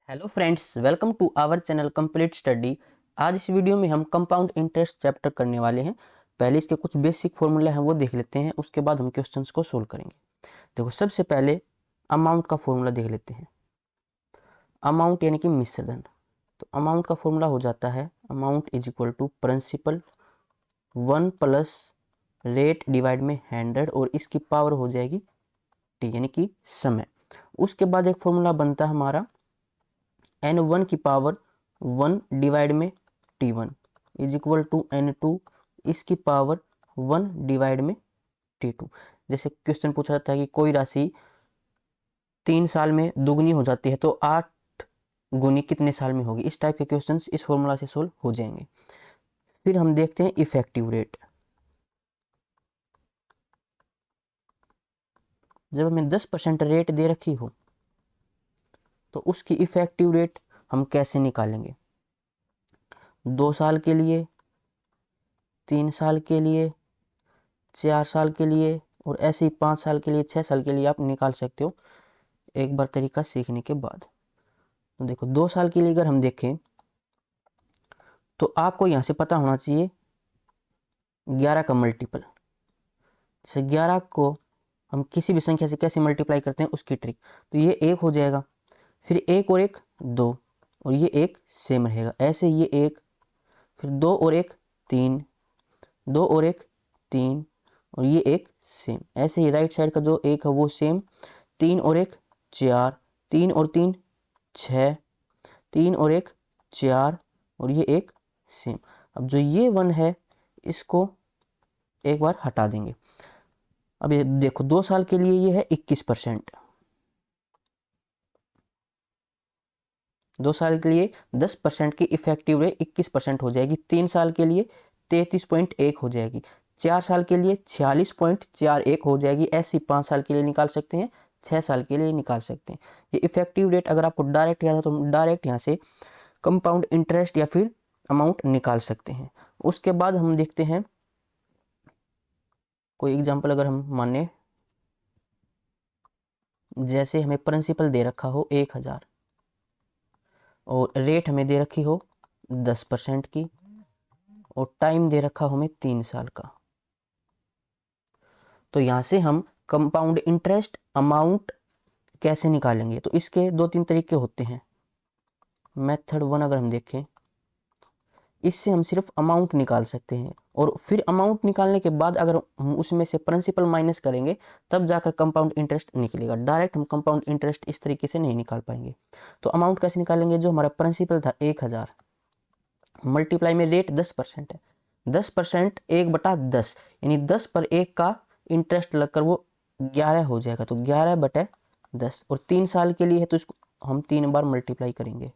Hello friends, welcome to our channel complete study. आज इस video में हम कंपाउंड इंटरेस्ट चैप्टर करने वाले हैं। पहले इसके कुछ बेसिक फॉर्मूला हैं वो देख लेते हैं, उसके बाद हम क्वेश्चंस को सोल्व करेंगे। देखो, सबसे पहले अमाउंट का फॉर्मूला देख लेते हैं। अमाउंट यानी कि मिश्रधन। तो अमाउंट का फॉर्मूला हो जाता है amount is equal to principal 1 plus rate divide में 100 और इसकी पावर हो जाएगी टी यानी कि समय। उसके बाद एक फॉर्मूला बनता है हमारा n1 की पावर 1 डिवाइड में t1 is equal to n2 इसकी पावर 1 डिवाइड में t2। जैसे क्वेश्चन पूछा जाता है कि कोई राशि 3 साल में दुगनी हो जाती है तो 8 गुनी कितने साल में होगी। इस टाइप के क्वेश्चंस इस फॉर्मूला से सोल्व हो जाएंगे। फिर हम देखते हैं इफेक्टिव रेट। जब हमें 10% रेट दे रखी हो तो उसकी इफेक्टिव रेट हम कैसे निकालेंगे। 2 साल के लिए, 3 साल के लिए, 4 साल के लिए और ऐसे ही 5 साल के लिए, 6 साल के लिए आप निकाल सकते हो एक बार तरीका सीखने के बाद। तो देखो, 2 साल के लिए अगर हम देखें तो आपको यहाँ से पता होना चाहिए 11 का मल्टीपल। जैसे 11 को हम किसी भी संख्या से कैसे मल्टीप्लाई करते हैं उसकी ट्रिक। तो ये 1 हो जाएगा, फिर 1 और 1 2 और ये 1 सेम रहेगा। ऐसे ये 1, फिर 2 और 1 3, 2 और 1 3 और ये 1 सेम। ऐसे ही राइट साइड का जो 1 है वो सेम, 3 और 1 4, 3 और 3 6, 3 और 1 4 और ये 1 सेम। अब जो ये 1 है इसको एक बार हटा देंगे। अब ये देखो, 2 साल के लिए ये है 21%, 2 साल के लिए 10% की इफेक्टिव रेट 21% हो जाएगी। 3 साल के लिए 33.1 हो जाएगी। 4 साल के लिए 46.41 हो जाएगी। ऐसी 5 साल के लिए निकाल सकते हैं, 6 साल के लिए निकाल सकते हैं। ये इफेक्टिव रेट अगर आपको डायरेक्ट याद है तो हम डायरेक्ट यहाँ से कंपाउंड इंटरेस्ट या फिर अमाउंट निकाल सकते हैं। उसके बाद हम देखते हैं कोई एग्जाम्पल। अगर हम माने जैसे हमें प्रिंसिपल दे रखा हो 1000 और रेट हमें दे रखी हो 10% की और टाइम दे रखा हमें 3 साल का। तो यहाँ से हम कंपाउंड इंटरेस्ट अमाउंट कैसे निकालेंगे। तो इसके 2-3 तरीके होते हैं। मेथड 1 अगर हम देखें, इससे हम सिर्फ अमाउंट निकाल सकते हैं और फिर अमाउंट निकालने के बाद अगर हम उसमें से प्रिंसिपल माइनस करेंगे तब जाकर कंपाउंड इंटरेस्ट निकलेगा। डायरेक्ट हम कंपाउंड इंटरेस्ट इस तरीके से नहीं निकाल पाएंगे। तो अमाउंट कैसे निकालेंगे, जो हमारा प्रिंसिपल था 1000 मल्टीप्लाई में रेट 10% है, 10% 1/10 यानी 10 पर 1 का इंटरेस्ट लगकर वो 11 हो जाएगा। तो 11/10 और 3 साल के लिए है तो इसको हम 3 बार मल्टीप्लाई करेंगे,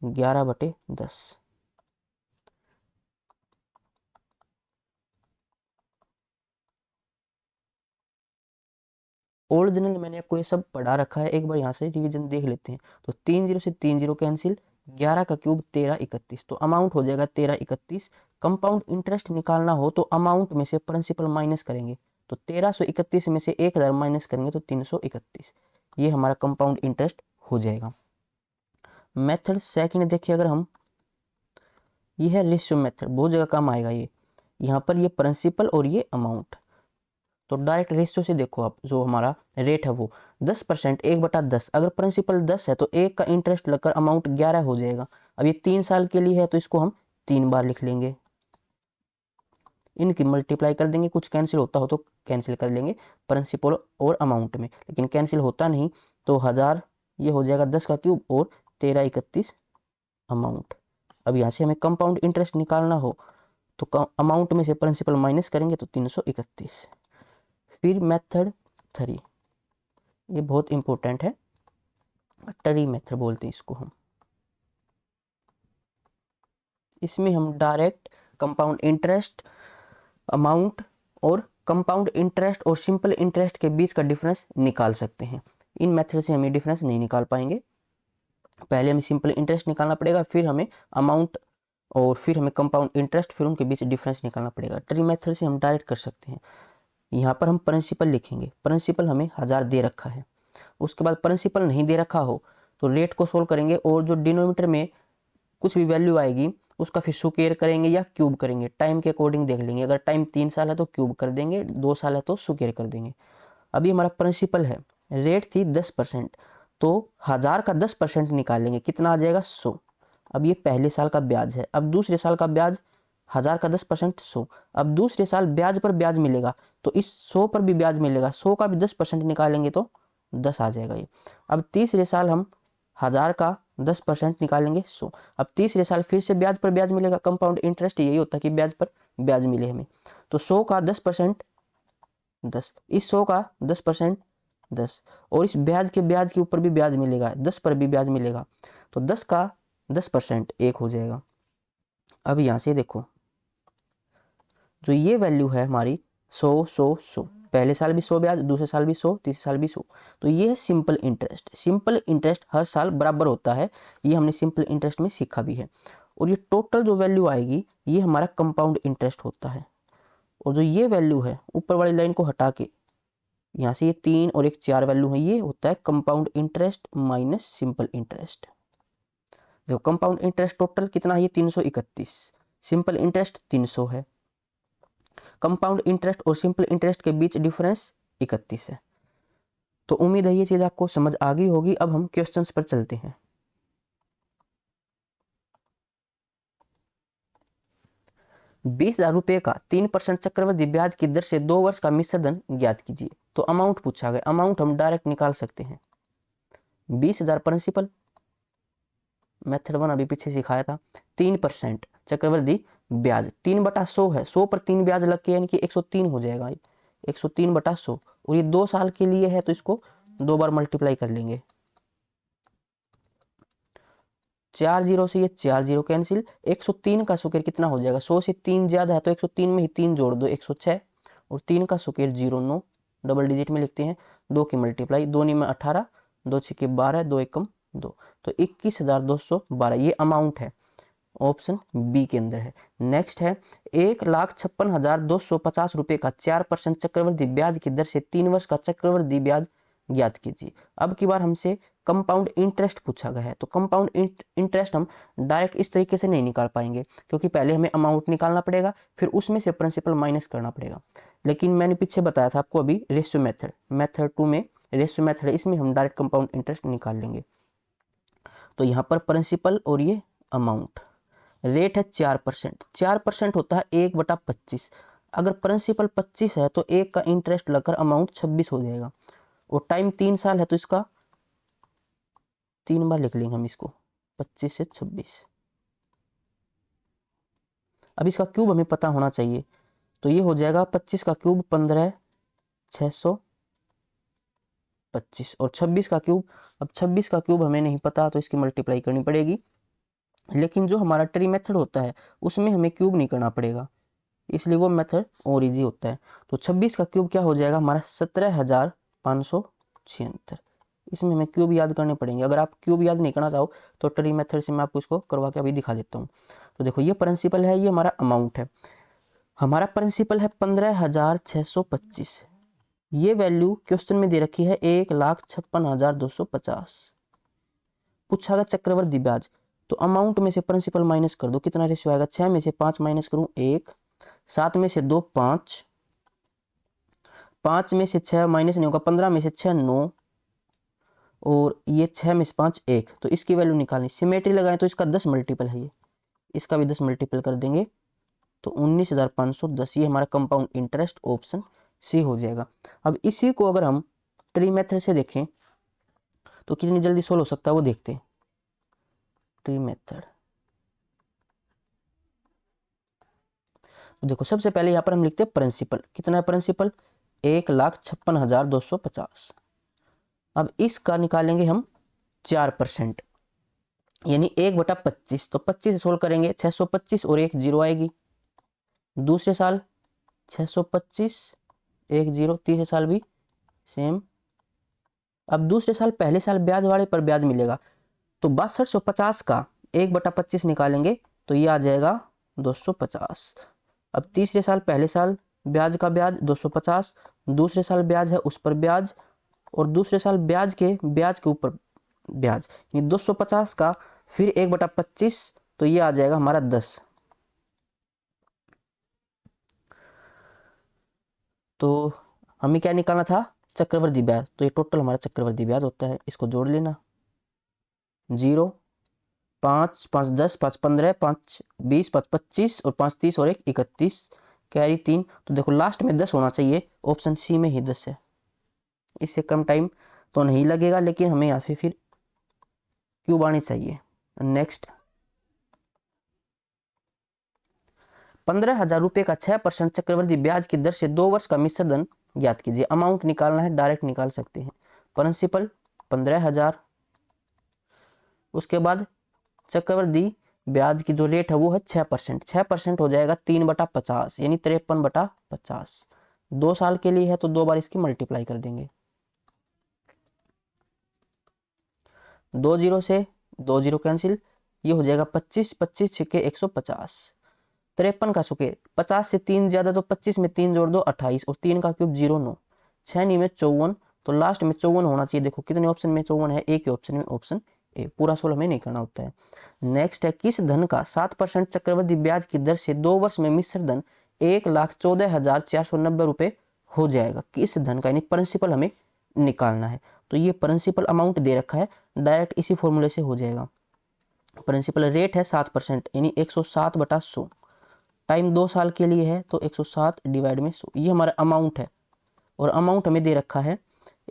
11/10। ओरिजिनल मैंने आपको ये सब पढ़ा रखा है, एक बार यहाँ से रिवीजन देख लेते हैं। तो 3 0 से 3 0 कैंसिल, 11 का क्यूब 13 31, तो अमाउंट हो जाएगा 13 31। कंपाउंड इंटरेस्ट निकालना हो तो अमाउंट में से प्रिंसिपल माइनस करेंगे, तो 1331 में से 1000 माइनस करेंगे तो 331। ये हमारा कंपाउंड इंटरेस्ट हो जाएगा। मेथड सेकंड देखिए, अगर हम, ये है रेशियो मेथड, बहुत जगह काम आएगा ये। यहाँ पर ये प्रिंसिपल और ये अमाउंट, तो डायरेक्ट रेशियो से देखो आप, जो हमारा रेट है वो 10%, 1/10। अगर प्रिंसिपल 10 है तो 1 का इंटरेस्ट लगकर अमाउंट 11 हो जाएगा। अब ये 3 साल के लिए है तो इसको हम 3 बार लिख लेंगे, इनकी मल्टीप्लाई कर देंगे। कुछ कैंसिल होता हो तो कैंसिल कर लेंगे प्रिंसिपल और अमाउंट में, लेकिन कैंसिल होता नहीं तो 1000 ये हो जाएगा 10 का क्यूब और 13 31 अमाउंट। अब यहाँ से हमें कंपाउंड इंटरेस्ट निकालना हो तो अमाउंट में से प्रिंसिपल माइनस करेंगे तो 331। फिर मेथड 3, ये बहुत इंपॉर्टेंट है, टरी मेथड बोलते हैं इसको हम। इसमें हम डायरेक्ट कंपाउंड इंटरेस्ट अमाउंट और कंपाउंड इंटरेस्ट और सिंपल इंटरेस्ट के बीच का डिफरेंस निकाल सकते हैं। इन मेथड से हम डिफरेंस नहीं निकाल पाएंगे। पहले हमें सिंपल इंटरेस्ट निकालना पड़ेगा, फिर हमें अमाउंट और फिर हमें कंपाउंड इंटरेस्ट, फिर उनके बीच डिफरेंस निकालना पड़ेगा। ट्री मेथड से हम डायरेक्ट कर सकते हैं। यहाँ पर हम प्रिंसिपल लिखेंगे, प्रिंसिपल हमें 1000 दे रखा है। उसके बाद प्रिंसिपल नहीं दे रखा हो तो रेट को सोल्व करेंगे और जो डिनोमिनेटर में कुछ भी वैल्यू आएगी उसका फिर स्क्वायर करेंगे या क्यूब करेंगे, टाइम के अकॉर्डिंग देख लेंगे। अगर टाइम 3 साल है तो क्यूब कर देंगे, 2 साल है तो स्क्वायर कर देंगे। अभी हमारा प्रिंसिपल है, रेट थी 10%, तो 1000 का 10% निकालेंगे, कितना आ जाएगा 100। अब ये पहले साल का ब्याज है। अब दूसरे साल का ब्याज 1000 का 10% 100। अब दूसरे साल ब्याज पर ब्याज मिलेगा तो इस 100 पर भी ब्याज मिलेगा, 100 का भी 10% निकालेंगे तो 10 आ जाएगा ये। अब तीसरे साल हम 1000 का 10% निकालेंगे 100। अब तीसरे साल फिर से ब्याज पर ब्याज मिलेगा, कंपाउंड इंटरेस्ट यही होता है कि ब्याज पर ब्याज मिले हमें। तो 100 का 10% 10, इस 100 का 10% 10, और इस ब्याज के ऊपर भी ब्याज मिलेगा, 10 पर भी ब्याज मिलेगा, तो 10 का 10% 1 हो जाएगा। अब यहाँ से देखो जो ये वैल्यू है हमारी 100 100 100, पहले साल भी 100 ब्याज, दूसरे साल भी 100, तीसरे साल भी 100, तो ये है सिंपल इंटरेस्ट। सिंपल इंटरेस्ट हर साल बराबर होता है, ये हमने सिंपल इंटरेस्ट में सीखा भी है। और ये टोटल जो वैल्यू आएगी ये हमारा कंपाउंड इंटरेस्ट होता है। और जो ये वैल्यू है ऊपर वाली लाइन को हटा के यहाँ से ये 3 और एक 4 वैल्यू है, ये होता है compound interest minus simple interest. देखो कंपाउंड इंटरेस्ट टोटल कितना है, ये 331, सिंपल इंटरेस्ट 300 है, कंपाउंड इंटरेस्ट और सिंपल इंटरेस्ट के बीच डिफरेंस 31 है। तो उम्मीद है ये चीज आपको समझ आ गई होगी। अब हम क्वेश्चंस पर चलते हैं। 20,000 रुपए का 3% चक्रवृद्धि ब्याज की दर से 2 वर्ष का मिश्रधन ज्ञात कीजिए। तो अमाउंट पूछा गया, अमाउंट हम डायरेक्ट निकाल सकते हैं। 20,000 प्रिंसिपल, मेथड 1 अभी पीछे सिखाया था, 3% चक्रवृद्धि ब्याज 3/100 है, 100 पर 3 ब्याज लग के यानी कि 103 हो जाएगा, 103/100, और ये 2 साल के लिए है तो इसको 2 बार मल्टीप्लाई कर लेंगे। 4 जीरो से ये 4 जीरो कैंसिल, 103 का स्क्वायर कितना हो जाएगा, 100 से 3 ज्यादा है तो 103 में ही 3 जोड़ दो 106, और 3 का स्क्वायर 09, डबल डिजिट में लिखते हैं, 2 की मल्टीप्लाई, 2 में 18, 2 6 12, 2 एकम 2, तो 21,212 ये अमाउंट है, ऑप्शन बी के अंदर है। नेक्स्ट है 1,56,250 रुपए का 4% चक्रवृद्धि ब्याज की दर से 3 वर्ष का चक्रवृद्धि ब्याज ज्ञात कीजिए। अब की बार हमसे कंपाउंड इंटरेस्ट पूछा गया है, तो कंपाउंड इंटरेस्ट हम डायरेक्ट इस तरीके से नहीं निकाल पाएंगे, क्योंकि पहले हमें अमाउंट निकालना पड़ेगा, फिर उसमें से प्रिंसिपल माइनस करना पड़ेगा। लेकिन मैंने पीछे बताया था आपको अभी रेशियो मेथड, मेथड 2 में रेशियो मेथड है, इसमें हम डायरेक्ट कंपाउंड इंटरेस्ट निकाल लेंगे। तो यहाँ पर प्रिंसिपल और ये अमाउंट, रेट है 4%, 4% होता है 1/25। अगर प्रिंसिपल 25 है तो 1 का इंटरेस्ट लगकर अमाउंट 26 हो जाएगा, और टाइम 3 साल है तो इसका 3 बार लिख लेंगे हम इसको, 25 से 26। अब इसका क्यूब हमें पता होना चाहिए, तो ये हो जाएगा 25 का क्यूब 15,625, और 26 का क्यूब, अब 26 का क्यूब हमें नहीं पता तो इसकी मल्टीप्लाई करनी पड़ेगी। लेकिन जो हमारा ट्री मेथड होता है उसमें हमें क्यूब नहीं करना पड़ेगा, इसलिए वो मेथड और इजी होता है। तो 26 का क्यूब क्या हो जाएगा हमारा 17,576, इसमें हमें क्यूब याद करने पड़ेंगे। अगर आप क्यूब याद नहीं करना चाहो तो ट्री मेथड से मैं आपको इसको करवा के अभी दिखा देता हूँ। तो देखो ये प्रिंसिपल है, ये हमारा अमाउंट है, हमारा प्रिंसिपल है 15,625, ये वैल्यू क्वेश्चन में दे रखी है 1,56,250। पूछा गया चक्रवृद्धि ब्याज, तो अमाउंट में से प्रिंसिपल माइनस कर दो, कितना रेशियो आएगा, 6 में से 5 माइनस करूं 1, 7 में से 2 5, 5 में से 6 माइनस नहीं होगा, 15 में से 6 9, और ये 6 में से 5 1, तो इसकी वैल्यू निकालनी, सिमेट्री लगाएं तो इसका 10 मल्टीपल है, ये इसका भी 10 मल्टीपल कर देंगे तो 19,510, ये हमारा कंपाउंड इंटरेस्ट ऑप्शन सी हो जाएगा। अब इसी को अगर हम ट्री मेथड से देखें तो कितनी जल्दी सोल्व हो सकता है वो देखते हैं। ट्री मेथड, तो देखो सबसे पहले यहाँ पर हम लिखते हैं प्रिंसिपल, कितना है प्रिंसिपल 1,56,250। अब इसका निकालेंगे हम 4%, यानी 1/25, तो 25 से सोल्व करेंगे 625 और 1 0 आएगी, दूसरे साल 625 1 0, तीसरे साल भी सेम। अब दूसरे साल पहले साल ब्याज वाले पर ब्याज मिलेगा, तो 6250 का 1/25 निकालेंगे तो ये आ जाएगा 250। अब तीसरे साल पहले साल ब्याज का ब्याज 250, दूसरे साल ब्याज है उस पर ब्याज, और दूसरे साल ब्याज के ऊपर ब्याज, ये 250 का फिर 1/25, तो ये आ जाएगा हमारा 10। तो हमें क्या निकालना था, चक्रवृद्धि ब्याज, तो ये टोटल हमारा चक्रवृद्धि ब्याज होता है, इसको जोड़ लेना। 0, 5, 5 10, 5 15, 5 20, 5 25 और 5 30 और 1 31, कैरी 3। तो देखो लास्ट में 10 होना चाहिए, ऑप्शन सी में ही 10 है। इससे कम टाइम तो नहीं लगेगा, लेकिन हमें यहाँ से फिर क्यूब आनी चाहिए। नेक्स्ट, 15,000 रुपये का 6% चक्रवृद्धि ब्याज की दर से 2 वर्ष का मिश्र धन ज्ञात कीजिए। अमाउंट निकालना है, डायरेक्ट निकाल सकते हैं। प्रिंसिपल 15,000, उसके बाद चक्रवृद्धि ब्याज की जो रेट है वो है 6%। 6% हो जाएगा 3/50, यानी 53/50। 2 साल के लिए है तो 2 बार इसकी मल्टीप्लाई कर देंगे। 2 जीरो से 2 जीरो कैंसिल, ये हो जाएगा 25, 25 छिके 150। 53 का स्क्वायर, 50 से 3 ज्यादा तो 25 में 3 जोड़ दो 28, और 3 का क्यूब 0 9, 6 नी में 54, तो लास्ट में 54 होना चाहिए। देखो कितने ऑप्शन में 54 है, एक ही ऑप्शन में, ऑप्शन ए। पूरा सोल हमें नहीं करना होता है। नेक्स्ट है, किस धन का 7% चक्रवृद्धि ब्याज की दर से 2 वर्ष में मिश्र धन 1,14,490 रुपये हो जाएगा। किस धन का, यानी प्रिंसिपल हमें निकालना है। तो ये प्रिंसिपल अमाउंट दे रखा है, डायरेक्ट इसी फॉर्मूले से हो जाएगा। प्रिंसिपल रेट है 7%, यानी 107/100। टाइम 2 साल के लिए है तो 107 डिवाइड में 100, ये हमारा अमाउंट है। और अमाउंट हमें दे रखा है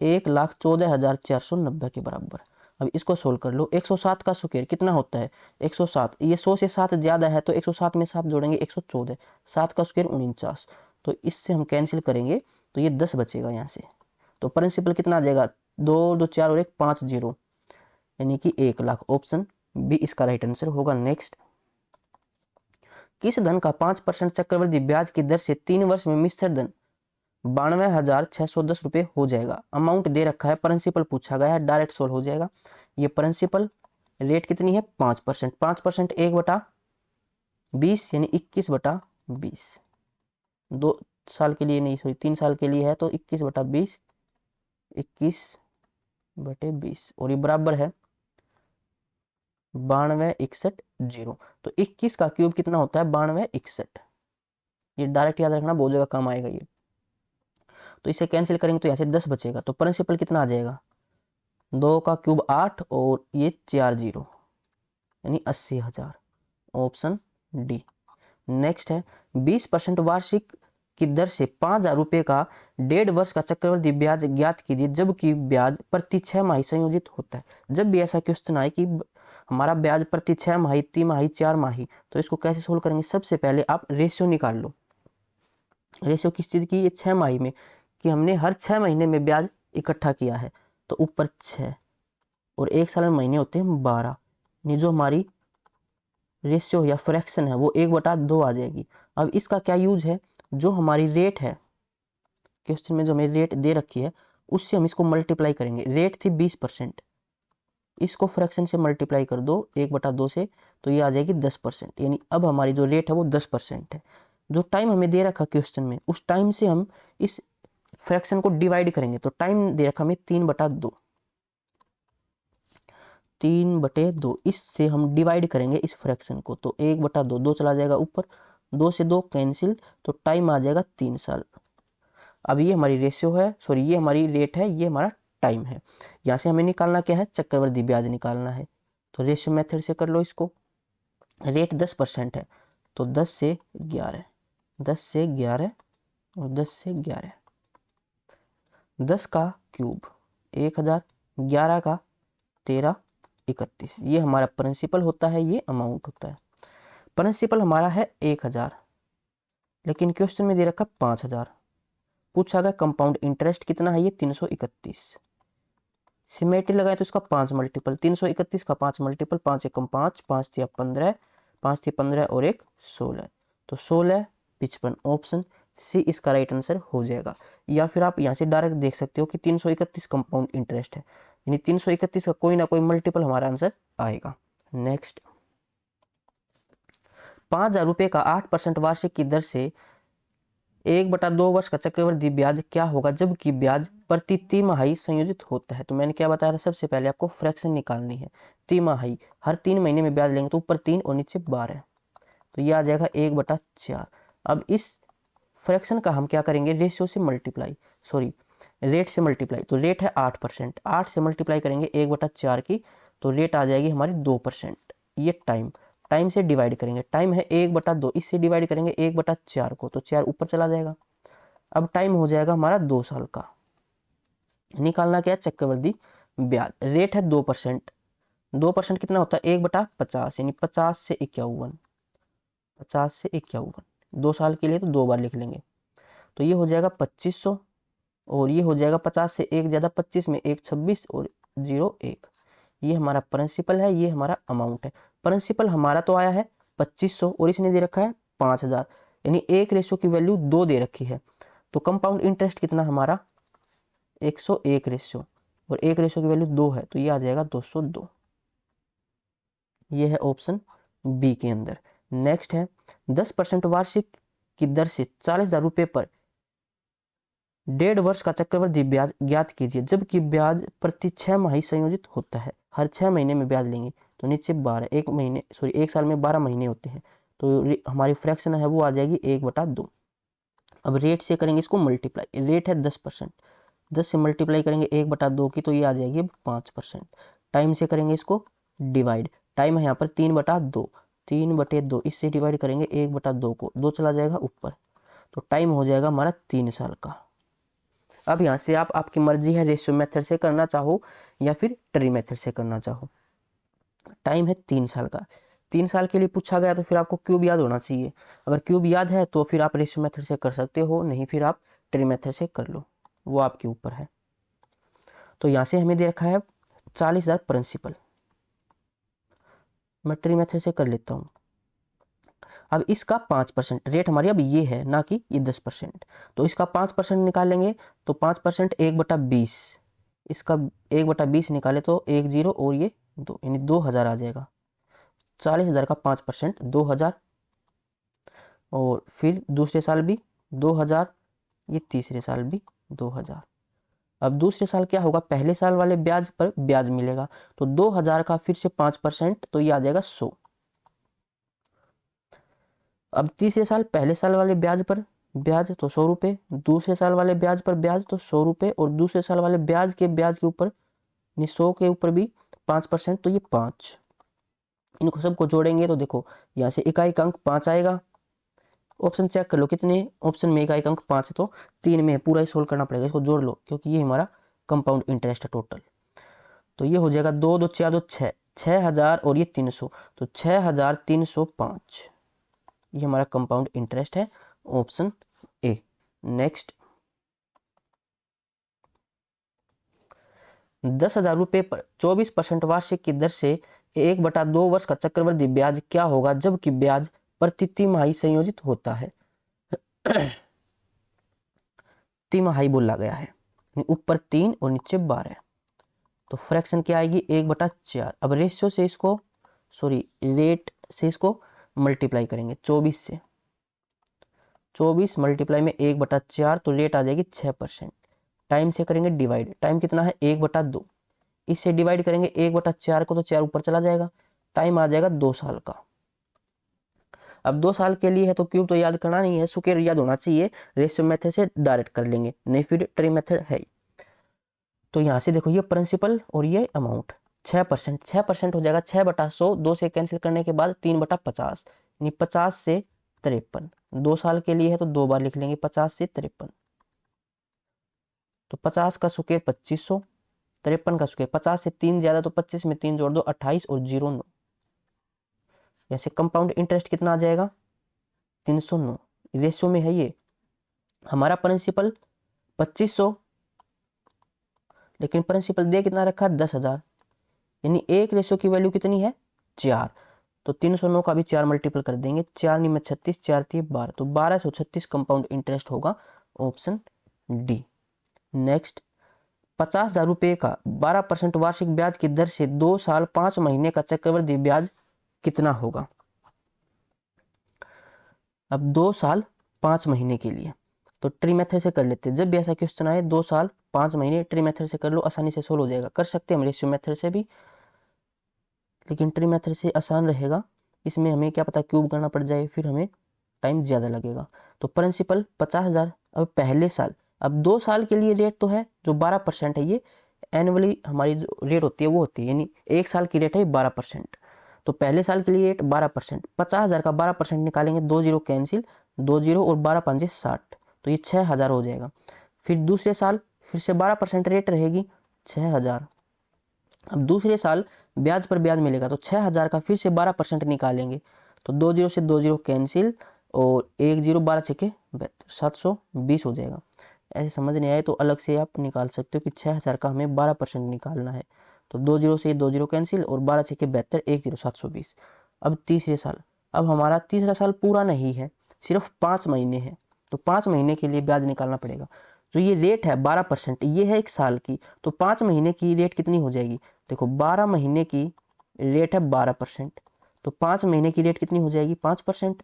1,14,490 के बराबर। अब इसको सोल्व कर लो। 107 का स्क्वायर कितना होता है, 107, ये 100 से 7 ज्यादा है तो 107 में 7 जोड़ेंगे 114, 7 का स्क्वायर 49, तो इससे हम कैंसिल करेंगे तो ये 10 बचेगा यहाँ से। तो प्रिंसिपल कितना आ जाएगा, 2 2 4 और 1 5 जीरो, यानी कि 1,00,000। ऑप्शन बी इसका राइट आंसर होगा। नेक्स्ट, किस धन का 5% चक्रवृद्धि ब्याज की दर से 3 वर्ष में मिश्र धन 92,610 रुपये हो जाएगा। अमाउंट दे रखा है, प्रिंसिपल पूछा गया है, डायरेक्ट सोल्व हो जाएगा। ये प्रिंसिपल रेट कितनी है, 5%। 5% 1/20, यानी 21/20। 2 साल के लिए नहीं, सॉरी 3 साल के लिए है तो 21/20, 21/20, और ये बराबर है 92,61,0। तो 21 का क्यूब कितना होता है, 92,61। ये डायरेक्ट याद रखना, बहुत जगह काम आएगा ये। तो इसे कैंसिल करेंगे तो यहाँ से 10 बचेगा, तो प्रिंसिपल कितना आ जाएगा, 2 का क्यूब 8 और ये 4 जीरो, यानी 80,000। Option D. नेक्स्ट है, 20% वार्षिक की दर से 5,000 रुपये का 1.5 वर्ष का चक्रवृद्धि ब्याज ज्ञात कीजिए, जबकि ब्याज प्रति 6 माही संयोजित होता है। जब भी ऐसा क्वेश्चन आए कि हमारा ब्याज प्रति 6 माही, 3 माही, 4 माही, तो इसको कैसे सोल्व करेंगे। सबसे पहले आप रेशियो निकाल लो। रेशियो किस चीज़ की, ये 6 माही में, कि हमने हर 6 महीने में ब्याज इकट्ठा किया है, तो ऊपर 6 और 1 साल में महीने होते हैं 12, ये जो हमारी रेशियो या फ्रैक्शन है वो 1/2 आ जाएगी। अब इसका क्या यूज है, जो हमारी रेट है, क्वेश्चन में जो हमें रेट दे रखी है उससे हम इसको मल्टीप्लाई करेंगे। रेट थी 20%, इसको फ्रैक्शन से मल्टीप्लाई कर दो 1/2 से, तो ये आ जाएगी 10%। यानी अब हमारी जो रेट है वो 10% है। जो टाइम हमें दे रखा क्वेश्चन में, उस टाइम से हम इस फ्रैक्शन को डिवाइड करेंगे। तो टाइम दे रखा हमें 3/2, 3/2, इससे हम डिवाइड करेंगे इस फ्रैक्शन को, तो 1/2, 2 चला जाएगा ऊपर, 2 से 2 कैंसिल, तो टाइम आ जाएगा 3 साल। अब ये हमारी रेशियो है, सॉरी ये हमारी रेट है, ये हमारा टाइम है। यहाँ से हमें निकालना क्या है, चक्रवृद्धि ब्याज निकालना है। तो रेशियो मेथड से कर लो इसको। रेट 10% है तो 10 से 11, 10 से 11 और 10 से 11, 10 का क्यूब 1,000, 11 का 13, 31, ये हमारा प्रिंसिपल होता है, ये अमाउंट होता है। प्रिंसिपल हमारा है 1,000, लेकिन क्वेश्चन में दे रखा 5,000। पूछा गया कंपाउंड इंटरेस्ट कितना है, ये 331। सिमेट्री लगाए तो इसका 5 मल्टीपल, 331 का 5 मल्टीपल, 5 एकम 5, 5 तिया 15, 5 तिया 15 और 1 16, तो 16, 55। ऑप्शन सी इसका राइट आंसर हो जाएगा। या फिर आप यहाँ से डायरेक्ट देख सकते हो कि 331 कंपाउंड इंटरेस्ट है, यानी 331 का कोई ना कोई मल्टीपल हमारा आंसर आएगा। नेक्स्ट, 5,000 रुपये का 8% वार्षिक की दर से 1/2 वर्ष का चक्रवृद्धि ब्याज क्या होगा जबकि ब्याज प्रति तिमाही संयोजित होता है। तो मैंने क्या बताया था, सबसे पहले आपको फ्रैक्शन निकालनी है। तिमाही, हर 3 महीने में ब्याज लेंगे तो ऊपर 3 और नीचे 12, तो ये आ जाएगा 1/4। अब इस फ्रैक्शन का हम क्या करेंगे, रेशियो से मल्टीप्लाई, सॉरी रेट से मल्टीप्लाई। तो रेट है 8%, 8 से मल्टीप्लाई करेंगे 1/4 की, तो रेट आ जाएगी हमारी 2%। ये टाइम से डिवाइड करेंगे, टाइम है 1/2, इससे डिवाइड करेंगे 1/4 को, तो 4 ऊपर चला जाएगा। अब टाइम हो जाएगा हमारा 2 साल का। निकालना क्या है, चक्रवृद्धि ब्याज। रेट है 2%, 2% कितना होता है 1/50, यानी 50 से 51, 50 से 51, 2 साल के लिए तो 2 बार लिख लेंगे। तो ये हो जाएगा 2500, और ये हो जाएगा 50 से 1 ज़्यादा 25 में 1 26 और 0 1। ये हमारा प्रिंसिपल है, ये हमारा अमाउंट है। प्रिंसिपल हमारा तो आया है 2500 और इसने दे रखा है 5000, यानी एक रेशो की वैल्यू 2 दे रखी है। तो कंपाउंड इंटरेस्ट कितना हमारा 101 रेशो, और एक रेशो की वैल्यू 2 है, तो ये आ जाएगा 202। ये है ऑप्शन बी के अंदर। नेक्स्ट है 10% वार्षिक की दर से 40,000 रुपये पर 1.5 वर्ष का चक्रवृद्धि ब्याज ज्ञात कीजिए जबकि ब्याज प्रति 6 माही संयोजित होता है। हर 6 महीने में ब्याज लेंगे, तो नीचे 12, एक साल में 12 महीने होते हैं, तो हमारी फ्रैक्शन है वो आ जाएगी 1/2। अब रेट से करेंगे इसको मल्टीप्लाई, रेट है 10%, 10 से मल्टीप्लाई करेंगे 1/2 की, तो ये आ जाएगी 5%। टाइम से करेंगे इसको डिवाइड, टाइम है यहाँ पर 3/2, 3/2, इससे डिवाइड करेंगे 1/2 को, 2 चला जाएगा ऊपर, तो टाइम हो जाएगा हमारा 3 साल का। अब यहाँ से आपकी मर्जी है रेशियो मेथड से करना चाहो या फिर ट्री मेथड से करना चाहो। टाइम है 3 साल का, 3 साल के लिए पूछा गया तो फिर आपको क्यूब याद होना चाहिए। अगर क्यूब याद है तो फिर आप रेशियो मेथड से कर सकते हो, नहीं फिर आप ट्री मेथड से कर लो, वो आपके ऊपर है। तो यहाँ से हमें दे रखा है 40,000 प्रिंसिपल, मैं ट्री मेथड से कर लेता हूँ। अब इसका 5% रेट हमारी अब ये है, ना कि ये 10%, तो इसका 5% निकालेंगे, तो 5% 1/20, इसका 1/20 निकाले तो 1 0 और ये 2, यानी 2000 आ जाएगा। 40,000 का 5% 2000, और फिर दूसरे साल भी 2000, ये तीसरे साल भी 2000। अब दूसरे साल क्या होगा, पहले साल वाले ब्याज पर ब्याज मिलेगा, तो 2000 का फिर से 5%, तो ये आ जाएगा 100। अब तीसरे साल पहले साल वाले ब्याज पर ब्याज तो 100 रुपये, दूसरे साल वाले ब्याज पर ब्याज तो 100 रुपये, और दूसरे साल वाले ब्याज के ऊपर 100 के ऊपर भी 5%, तो ये 5। इनको सबको जोड़ेंगे तो देखो यहाँ से इकाई का अंक 5 आएगा। ऑप्शन चेक कर लो कितने ऑप्शन में इकाई का अंक 5 है, तो 3 में पूरा ही सोल्व करना पड़ेगा, इसको जोड़ लो क्योंकि ये हमारा कंपाउंड इंटरेस्ट है टोटल। तो ये हो जाएगा 2 2 4 2 6, 6000 और ये 300, तो 6305, ये हमारा कंपाउंड इंटरेस्ट है, ऑप्शन ए। नेक्स्ट 10,000 रुपये पर 24% वार्षिक की दर से 1/2 वर्ष का चक्रवृद्धि ब्याज क्या होगा जबकि ब्याज प्रति तिमाही संयोजित होता है। तिमाही बोला गया है, ऊपर 3 और नीचे 12, तो फ्रैक्शन क्या आएगी 1/4। अब रेशियो से इसको रेट से इसको मल्टीप्लाई करेंगे 24 से, 24 मल्टीप्लाई में 1/4, तो रेट आ जाएगी 6%। टाइम से करेंगे डिवाइड, टाइम कितना है 1/2, इससे डिवाइड करेंगे 1/4 को, तो 4 ऊपर चला जाएगा, टाइम आ जाएगा 2 साल का। अब 2 साल के लिए है तो क्यूब तो याद करना नहीं है, स्क्वायर याद होना चाहिए, रेशियो मेथड से डायरेक्ट कर लेंगे, नहीं फिर ट्री मेथड है। तो यहाँ से देखो ये प्रिंसिपल और ये अमाउंट 6%, 6% हो जाएगा 6/100, 2 से कैंसिल करने के बाद 3/50, यानी 50 से 53, 2 साल के लिए है तो 2 बार लिख लेंगे 50 से 53, तो 50 का स्क्वायर 2500, 53 का स्क्वायर 50 से 3 ज्यादा तो 25 में 3 जोड़ दो 28 और 0 9, जैसे कंपाउंड इंटरेस्ट कितना आ जाएगा 309, रेशियो में है ये हमारा प्रिंसिपल 2500, लेकिन प्रिंसिपल दे कितना रखा 10,000, यानी एक रेशियो की वैल्यू कितनी है 4, तो 309 का भी 4 मल्टीपल कर देंगे, 4 में 36, 4 3 12, तो 1236 कंपाउंड इंटरेस्ट होगा, ऑप्शन डी। नेक्स्ट 50,000 रुपये का 12% वार्षिक ब्याज की दर से 2 साल 5 महीने का चक्रवृद्धि ब्याज कितना होगा। अब 2 साल 5 महीने के लिए तो ट्री मेथड से कर लेते हैं। जब भी ऐसा क्वेश्चन आए 2 साल 5 महीने, ट्री मेथड से कर लो, आसानी से सोल्व हो जाएगा। कर सकते हैं हम रेशियो मेथड से भी, लेकिन ट्री मेथड से आसान रहेगा। इसमें हमें क्या पता क्यूब करना पड़ जाए, फिर हमें टाइम ज़्यादा लगेगा। तो प्रिंसिपल 50,000। अब पहले साल, अब 2 साल के लिए रेट तो है जो 12% है, ये एनुअली हमारी जो रेट होती है वो होती है, यानी 1 साल की रेट है 12%। तो पहले साल के लिए रेट 12%, 50,000 का 12% निकालेंगे, 2 जीरो कैंसिल, 2 जीरो और 12 पंजे 60, तो ये 6,000 हो जाएगा। फिर दूसरे साल फिर से 12% रेट रहेगी, 6,000। अब दूसरे साल ब्याज पर ब्याज मिलेगा, तो 6,000 का फिर से 12% निकालेंगे, तो 2 जीरो से 2 जीरो कैंसिल और 1 जीरो 12 छके 720 हो जाएगा। ऐसे समझ नहीं आए तो अलग से आप निकाल सकते हो कि 6,000 का हमें 12% निकालना है। तो 2 जीरो से 2 जीरो कैंसिल और 12 छके 72, 1 जीरो 720। अब तीसरे साल, अब हमारा तीसरा साल पूरा नहीं है, सिर्फ 5 महीने हैं, तो 5 महीने के लिए ब्याज निकालना पड़ेगा। जो ये रेट है 12%, ये है 1 साल की, तो 5 महीने की रेट कितनी हो जाएगी? देखो 12 महीने की रेट है 12%, तो 5 महीने की रेट कितनी हो जाएगी? 5%।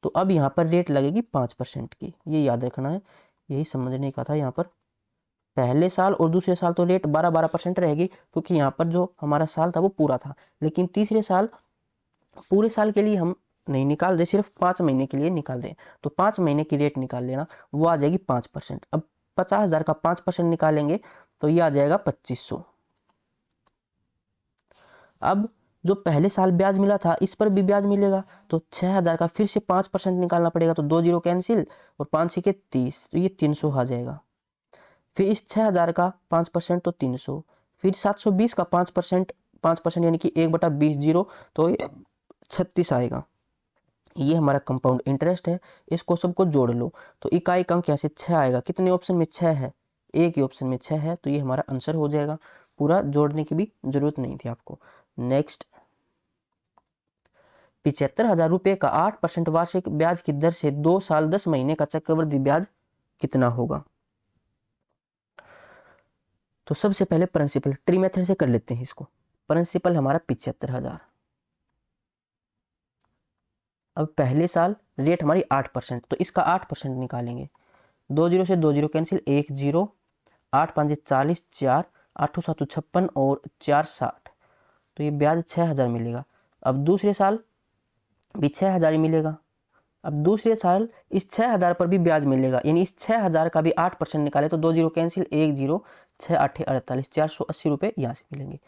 तो अब यहाँ पर रेट लगेगी 5% की, ये याद रखना है, यही समझने का था। यहाँ पर पहले साल और दूसरे साल तो रेट 12% रहेगी, क्योंकि यहाँ पर जो हमारा साल था वो पूरा था। लेकिन तीसरे साल पूरे साल के लिए हम नहीं निकाल रहे, सिर्फ 5 महीने के लिए निकाल रहे हैं, तो 5 महीने की रेट निकाल लेना, वो आ जाएगी 5%। अब 50,000 का 5% निकालेंगे तो ये आ जाएगा 2500। अब जो पहले साल ब्याज मिला था इस पर भी ब्याज मिलेगा, तो 6,000 का फिर से 5% निकालना पड़ेगा, तो 2 जीरो कैंसिल और 5 छके 30, तो ये 300 आ जाएगा। फिर इस 6,000 का 5% तो 300, फिर 720 का 5% यानी कि 1/20 जीरो, तो 36 आएगा। ये हमारा कंपाउंड इंटरेस्ट है, इसको सबको जोड़ लो, तो इकाई का अंक यहाँ से 6 आएगा। कितने ऑप्शन में 6 है? एक ही ऑप्शन में 6 है, तो ये हमारा आंसर हो जाएगा। पूरा जोड़ने की भी जरूरत नहीं थी आपको। नेक्स्ट, 75,000 रुपये का 8% वार्षिक ब्याज की दर से 2 साल 10 महीने का चक्रवृद्धि ब्याज कितना होगा? तो सबसे पहले प्रिंसिपल ट्री मेथड से कर लेते हैं इसको। प्रिंसिपल हमारा 75,000। अब पहले साल रेट हमारी 8%, तो इसका 8% निकालेंगे। 2 जीरो से 2 जीरो कैंसिल, 1 जीरो, 8 5 40, 4 8 7 56 और 4 60, तो ये ब्याज 6,000 मिलेगा। अब दूसरे साल भी 6,000 ही मिलेगा। अब दूसरे साल इस 6,000 पर भी ब्याज मिलेगा, यानी इस 6,000 का भी 8% निकाले, तो 2 जीरो कैंसिल, 1 जीरो, 6 8 48, 480 रुपये यहाँ से मिलेंगे।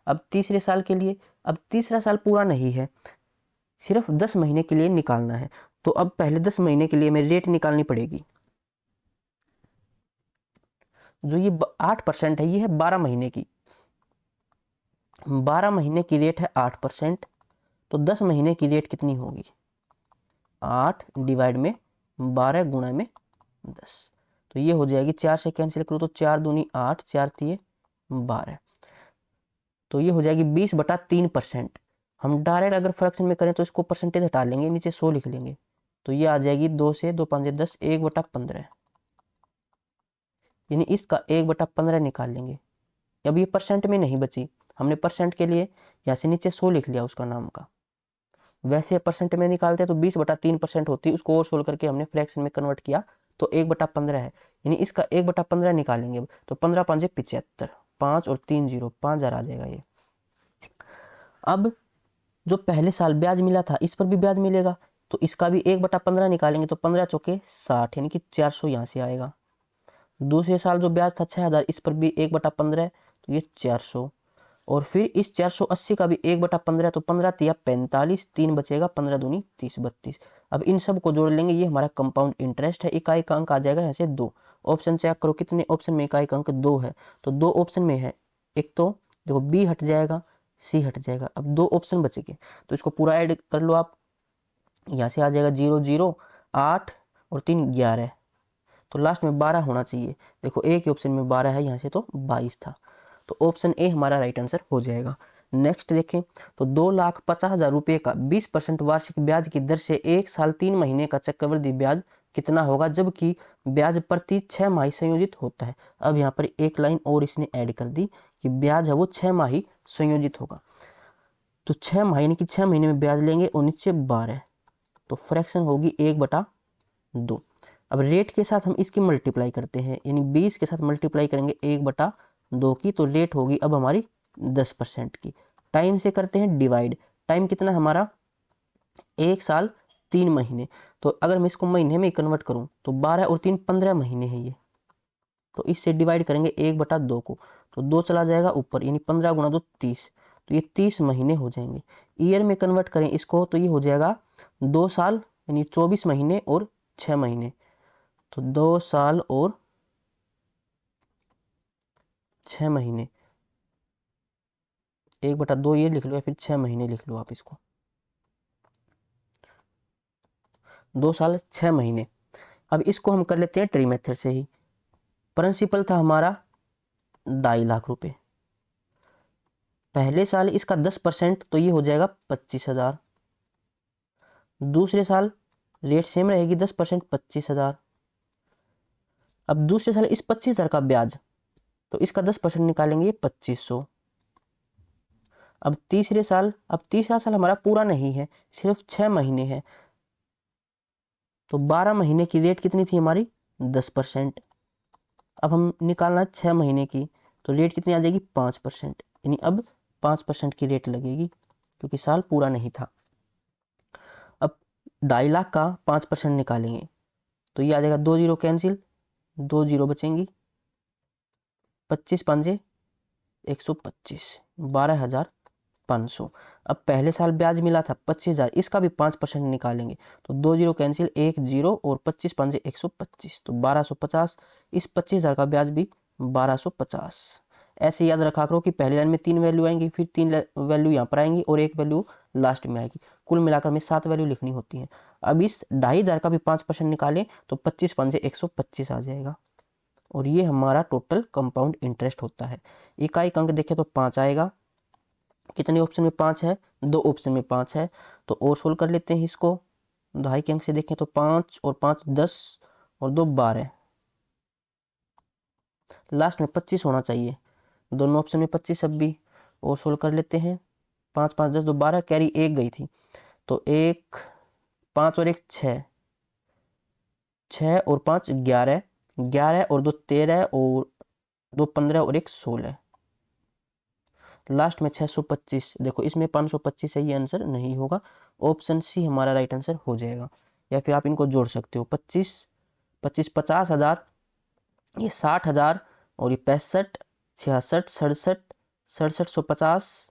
अब तीसरे साल के लिए, अब तीसरा साल पूरा नहीं है, सिर्फ 10 महीने के लिए निकालना है, तो अब पहले 10 महीने के लिए हमें रेट निकालनी पड़ेगी। जो ये 8% है, ये है 12 महीने की, 12 महीने की रेट है 8%, तो 10 महीने की रेट कितनी होगी? 8 डिवाइड में 12 गुणा में 10, तो ये हो जाएगी, 4 से कैंसिल करो तो 4 दूनी 8, 4 तिये 12, तो ये हो जाएगी 20/3%। हम डायरेक्ट अगर फ्रैक्शन में करें तो इसको परसेंटेज हटा लेंगे, नीचे 100 लिख लेंगे, तो ये आ जाएगी 2 से 2 5 10, 1/15, यानी इसका 1/15 निकाल लेंगे। अब ये परसेंट में नहीं बची, हमने परसेंट के लिए यहाँ से नीचे 100 लिख लिया उसका नाम का। वैसे परसेंट में निकालते तो 20/3% होती, उसको और सोल्व करके हमने फ्रैक्शन में कन्वर्ट किया, तो 1/15 है, यानी इसका 1/15 निकालेंगे, तो 15 5 75, 5 और 3 जीरो, 5,000 आ जाएगा ये। अब जो पहले साल ब्याज मिला था इस पर भी ब्याज मिलेगा, तो इसका भी 1/15 निकालेंगे, तो 15 चौके 60, यानी कि 400 यहाँ से आएगा। दूसरे साल जो ब्याज था 6,000, इस पर भी 1/15, तो ये 400, और फिर इस 480 का भी 1/15, तो 15 तिया 45, 3 बचेगा, 15 दूनी 30 32। अब इन सब को जोड़ लेंगे, ये हमारा कंपाउंड इंटरेस्ट है। इकाई का अंक आ जाएगा यहाँ से 2। ऑप्शन चेक करो कितने ऑप्शन में इकाई का अंक 2 है, तो 2 ऑप्शन में है। एक तो देखो बी हट जाएगा, सी हट जाएगा, अब 2 ऑप्शन बचेंगे, तो इसको पूरा ऐड कर लो आप। यहाँ से आ जाएगा 0 0 8 और 3 11, तो लास्ट में 12 होना चाहिए। देखो एक ही ऑप्शन में 12 है, यहाँ से तो 22 था, तो ऑप्शन ए हमारा राइट आंसर हो जाएगा। नेक्स्ट देखें, तो 2,50,000 रुपये का 20% वार्षिक ब्याज की दर से 1 साल 3 महीने का चक्रवृद्धि ब्याज कितना होगा, जबकि ब्याज प्रति 6 माही संयोजित होता है। अब यहाँ पर एक लाइन और इसने ऐड कर दी कि ब्याज है वो 6 माही संयोजित होगा, तो 6 माही यानी कि 6 महीने में ब्याज लेंगे और नीचे 12, तो फ्रैक्शन होगी 1/2। अब रेट के साथ हम इसकी मल्टीप्लाई करते हैं, यानी 20 के साथ मल्टीप्लाई करेंगे 1/2 की, तो रेट होगी अब हमारी 10% की। टाइम से करते हैं डिवाइड, टाइम कितना हमारा 1 साल 3 महीने, तो अगर मैं इसको महीने में कन्वर्ट करूं तो 12 और 3 15 महीने हैं ये, तो इससे डिवाइड करेंगे 1/2 को, तो 2 चला जाएगा ऊपर, यानी 15 गुणा 2 30, तो ये 30 महीने हो जाएंगे। ईयर में कन्वर्ट करें इसको तो ये हो जाएगा 2 साल यानी 24 महीने और 6 महीने, तो 2 साल और 6 महीने, 1/2 ये लिख लो या फिर 6 महीने लिख लो आप इसको, 2 साल 6 महीने। अब इसको हम कर लेते हैं ट्री मेथड से ही। प्रिंसिपल था हमारा 2.5 लाख रुपए, पहले साल इसका 10% तो ये हो जाएगा 25,000, दूसरे साल रेट सेम रहेगी 10% 25,000। अब दूसरे साल इस 25,000 का ब्याज, तो इसका 10% निकालेंगे ये 2500। अब तीसरे साल, अब तीसरा साल हमारा पूरा नहीं है, सिर्फ 6 महीने है, तो 12 महीने की रेट कितनी थी हमारी 10%। अब हम निकालना 6 महीने की, तो रेट कितनी आ जाएगी 5%, यानी अब 5% की रेट लगेगी क्योंकि साल पूरा नहीं था। अब 2.5 लाख का 5% निकालेंगे तो ये आ जाएगा 2 जीरो कैंसिल, 2 जीरो बचेंगी, 25 पंजे 125, 12,500। अब पहले साल ब्याज मिला था 25,000, इसका भी 5% निकालेंगे तो 2 जीरो कैंसिल, 1 जीरो और 25 पंजे 125, तो 1250। इस 25,000 का ब्याज भी 1250। ऐसे याद रखा करो कि पहली लाइन में 3 वैल्यू आएंगी, फिर 3 वैल्यू यहाँ पर आएंगी और 1 वैल्यू लास्ट में आएगी, कुल मिलाकर में 7 वैल्यू लिखनी होती है। अब इस 2,500 का भी 5% निकालें तो 25 पंजे 125 आ जाएगा, और ये हमारा टोटल कंपाउंड इंटरेस्ट होता है। इकाई अंक देखें तो 5 आएगा, कितने ऑप्शन में 5 है, 2 ऑप्शन में 5 है, तो और सोल्व कर लेते हैं इसको। 2.5 के अंक से देखें तो 5 और 5 10 और 2 12, लास्ट में 25 होना चाहिए, दोनों ऑप्शन में 25 अब भी, और सोल्व कर लेते हैं। 5 5 10 2 12, कैरी 1 गई थी, तो 1 5 और 1 6, 6 और 5 11, 11 और 2 13 और 2 15 और 1 16, लास्ट में 625। देखो इसमें 525 है, ये आंसर नहीं होगा, ऑप्शन सी हमारा राइट आंसर हो जाएगा। या फिर आप इनको जोड़ सकते हो, 25 25 50,000, ये 60,000 और ये 65 66 67 6750,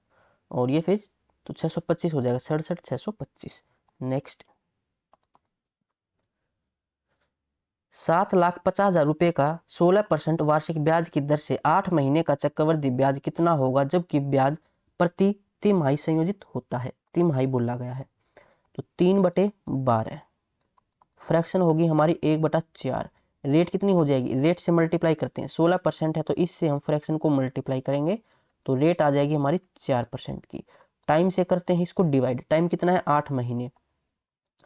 और ये फिर तो 625 हो जाएगा, 67 625। नेक्स्ट, 7,50,000 रुपए का 16% वार्षिक ब्याज की दर से 8 महीने का चक्रवृद्धि ब्याज कितना होगा जबकि ब्याज प्रति तिमाही संयोजित होता है। तिमाही बोला गया है, तो 3/12 फ्रैक्शन होगी हमारी 1/4। रेट कितनी हो जाएगी, रेट से मल्टीप्लाई करते हैं, 16% है तो इससे हम फ्रैक्शन को मल्टीप्लाई करेंगे तो रेट आ जाएगी हमारी 4% की। टाइम से करते हैं इसको डिवाइड, टाइम कितना है 8 महीने,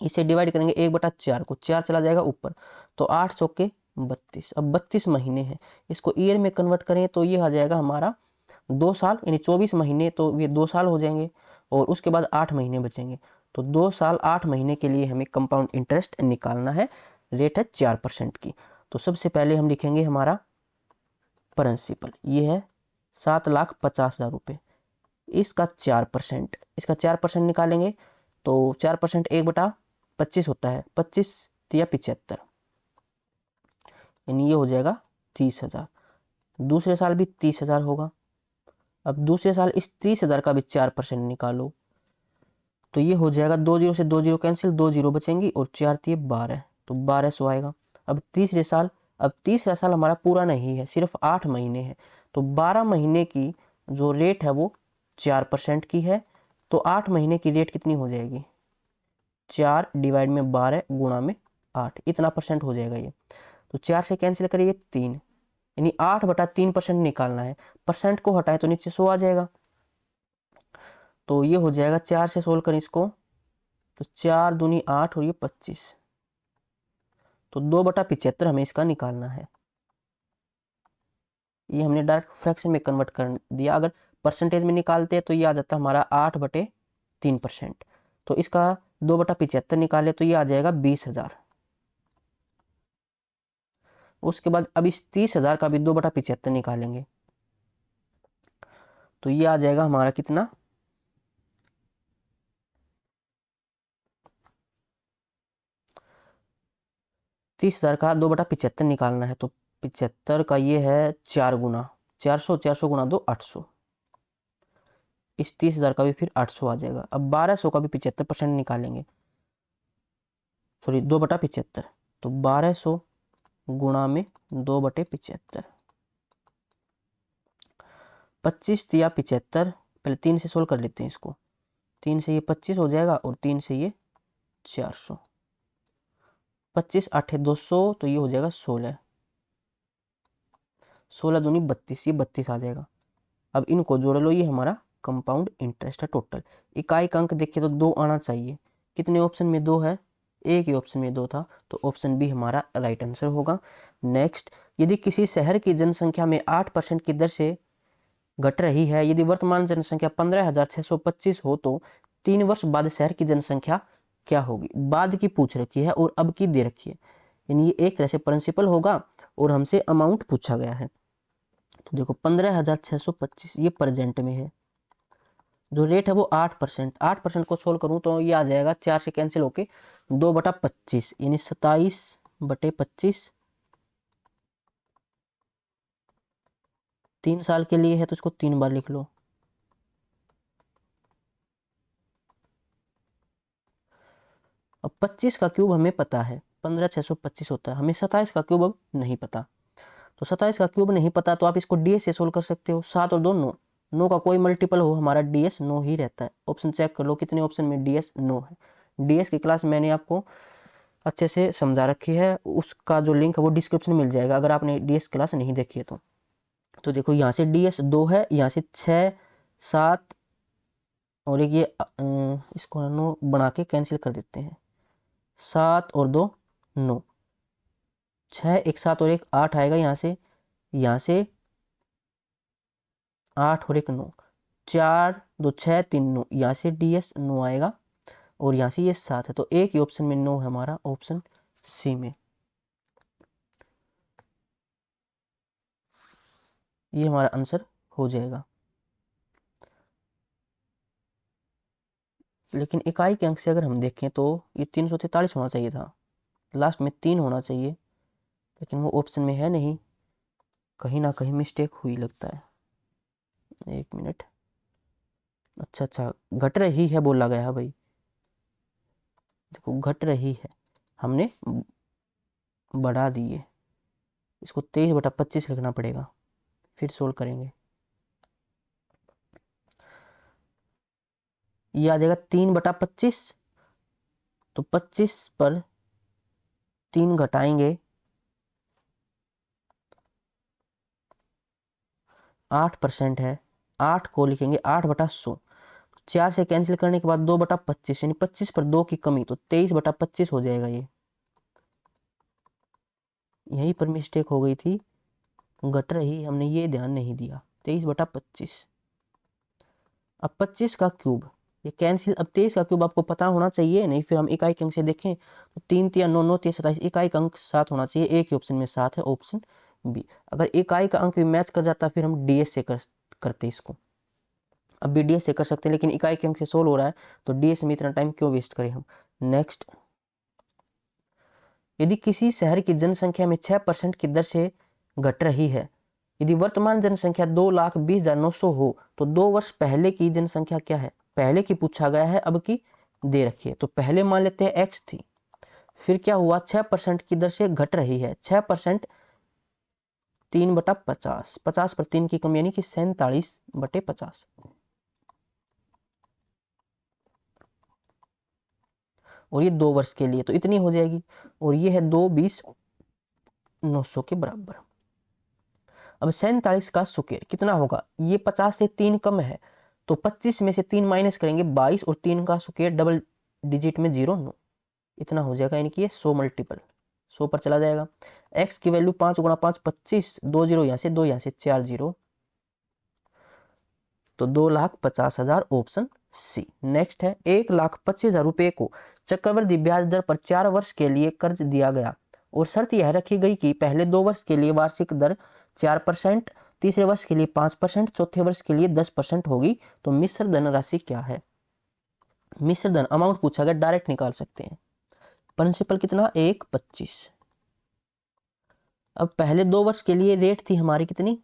इसे डिवाइड करेंगे 1/4 को, 4 चला जाएगा ऊपर, तो 8 चौके 32, अब 32 महीने हैं। इसको ईयर में कन्वर्ट करें तो ये आ जाएगा हमारा 2 साल, यानी 24 महीने, तो ये 2 साल हो जाएंगे और उसके बाद 8 महीने बचेंगे, तो 2 साल 8 महीने के लिए हमें कंपाउंड इंटरेस्ट निकालना है। रेट है 4% की, तो सबसे पहले हम लिखेंगे हमारा प्रिंसिपल, ये है 7,50,000 रुपये, इसका 4%, इसका 4% निकालेंगे तो 4% 1/25 होता है, 25 या 75, यानी ये हो जाएगा 30,000। दूसरे साल भी 30,000 होगा। अब दूसरे साल इस 30,000 का भी 4% निकालो तो ये हो जाएगा, 2 जीरो से 2 जीरो कैंसिल, 2 जीरो बचेंगी और 4 3 12, तो 1200 आएगा। अब तीसरे साल, अब तीसरा साल हमारा पूरा नहीं है, सिर्फ 8 महीने हैं, तो 12 महीने की जो रेट है वो 4% की है, तो 8 महीने की रेट कितनी हो जाएगी, 4 डिवाइड में 12 गुणा में 8, इतना परसेंट हो जाएगा ये, तो 4 से कैंसिल करिए 3, यानी 8/3% निकालना है। परसेंट को हटाएं तो नीचे 100 आ जाएगा, तो ये हो जाएगा, 4 से सोल्व करें इसको तो 4 दूनी 8 और ये 25, तो 2/75 हमें इसका निकालना है। ये हमने डायरेक्ट फ्रैक्शन में कन्वर्ट कर दिया, अगर परसेंटेज में निकालते हैं तो ये आ जाता है हमारा 8/3%, तो इसका 2/75 निकाले तो ये आ जाएगा 20,000। उसके बाद अब इस 30,000 का भी 2/75 निकालेंगे, तो ये आ जाएगा हमारा कितना, 30,000 का 2/75 निकालना है, तो 75 का ये है 4 गुना 400, 400 गुना 2 800, इस 30,000 का भी फिर 800 आ जाएगा। अब 1200 का भी 75% निकालेंगे, सॉरी 2/75, तो 1200 गुणा में 2/75, 25 या 75, पहले 3 से सोल्व कर लेते हैं इसको, 3 से ये 25 हो जाएगा और 3 से ये 400, 25 8 200, तो ये हो जाएगा 16, 16 दूनी 32, ये 32 आ जाएगा। अब इनको जोड़ लो, ये हमारा कंपाउंड इंटरेस्ट है टोटल। इकाई का अंक देखिए तो 2 आना चाहिए, कितने ऑप्शन में 2 है, एक ही ऑप्शन में 2 था, तो ऑप्शन बी हमारा राइट आंसर होगा। नेक्स्ट, यदि किसी शहर की जनसंख्या में 8% की दर से घट रही है, यदि वर्तमान जनसंख्या 15,625 हो, तो 3 वर्ष बाद शहर की जनसंख्या क्या होगी। बाद की पूछ रखी है और अब की दे रखी है, यानी ये एक तरह से प्रिंसिपल होगा और हमसे अमाउंट पूछा गया है। तो देखो 15,625 ये प्रेजेंट में है, जो रेट है वो 8%, 8% को सोल्व करूं तो ये आ जाएगा 4 से कैंसिल होके 2/25, यानी 27/25, 3 साल के लिए है तो इसको 3 बार लिख लो। अब 25 का क्यूब हमें पता है 15,625 होता है, हमें 27 का क्यूब अब नहीं पता, तो 27 का क्यूब नहीं पता तो आप इसको डीएस से सोल्व कर सकते हो। 7 और 2 9, 9 का कोई मल्टीपल हो हमारा डीएस 9 ही रहता है। ऑप्शन चेक कर लो कितने ऑप्शन में डीएस 9 है। डीएस की क्लास मैंने आपको अच्छे से समझा रखी है, उसका जो लिंक है वो डिस्क्रिप्शन में मिल जाएगा अगर आपने डीएस क्लास नहीं देखी है तो देखो यहाँ से डीएस 2 है, यहाँ से 6 7 और एक ये इसको 9 बना के कैंसिल कर देते हैं, 7 और 2 9, 6 एक 7 और एक 8 आएगा, यहाँ से 8 और एक 9, 4 2 6 3 9, यहाँ से डीएस 9 आएगा और यहाँ से ये 7 है, तो एक ही ऑप्शन में 9 है हमारा, ऑप्शन सी में ये हमारा आंसर हो जाएगा। लेकिन इकाई के अंक से अगर हम देखें तो ये 343 होना चाहिए था, लास्ट में 3 होना चाहिए, लेकिन वो ऑप्शन में है नहीं, कहीं ना कहीं मिस्टेक हुई लगता है। 1 मिनट, अच्छा घट रही है बोला गया भाई, देखो घट रही है, हमने बढ़ा दी है, इसको 23/25 लिखना पड़ेगा, फिर सोल्व करेंगे। ये आ जाएगा 3/25, तो 25 पर 3 घटाएंगे 8% है, 8 को लिखेंगे 8/100, 4 से कैंसिल करने के बाद 2/25, यानी 25 पर 2 की कमी, तो 23/25 हो जाएगा। ये यहीं पर मिस्टेक हो गई थी, घट रही हमने ये ध्यान नहीं दिया, 23/25। अब 25 का क्यूब ये कैंसिल, अब 23 का क्यूब आपको पता होना चाहिए, नहीं फिर हम इकाई के अंक से देखें तो 3 3 9 9 3 27, इकाई का अंक 7 होना चाहिए, एक ही ऑप्शन में 7 है, ऑप्शन बी। अगर इकाई का अंक भी मैच कर जाता फिर हम डीएस से करते इसको, अब भी डीएस से कर सकते हैं, लेकिन इकाई के अंक से सोल्व हो रहा है तो डीएस में इतना टाइम क्यों वेस्ट करें हम। नेक्स्ट, यदि किसी शहर की जनसंख्या में 6% की दर से घट रही है, यदि वर्तमान जनसंख्या 2,20,900 हो, तो 2 वर्ष पहले की जनसंख्या क्या है, पहले की पूछा गया है, अब की दे रखी है, तो पहले मान लेते हैं x थी, फिर क्या हुआ 6% की दर से घट रही है, 6% 3/50, 50 पर 3 की कमी यानी कि 47/50, और ये 2 वर्ष के लिए तो इतनी हो जाएगी, और ये है 2,20,900 के बराबर। अब 47 का सुकेर कितना होगा, ये 50 से 3 कम है, तो 25 में से 3 माइनस करेंगे 22, और 3 का सुकेर डबल डिजिट में 0 9, इतना हो जाएगा, यानी कि ये 100 मल्टीपल 100 पर चला जाएगा। x की वैल्यू 5 गुणा 5 25, 2 0 यहाँ से 2 यहाँ से 4 0, तो 2,50,000 ऑप्शन सी। नेक्स्ट है 1,25,000 रुपए को चक्रवृद्धि ब्याज दर पर 4 वर्ष के लिए कर्ज दिया गया और शर्त यह रखी गई कि पहले 2 वर्ष के लिए वार्षिक दर 4%, तीसरे वर्ष के लिए 5%, चौथे वर्ष के लिए 10% होगी। तो मिश्र धनराशि क्या है? मिश्र धन अमाउंट पूछा गया, डायरेक्ट निकाल सकते हैं। प्रिंसिपल कितना? 1.25। अब पहले 2 वर्ष के लिए रेट थी हमारी कितनी?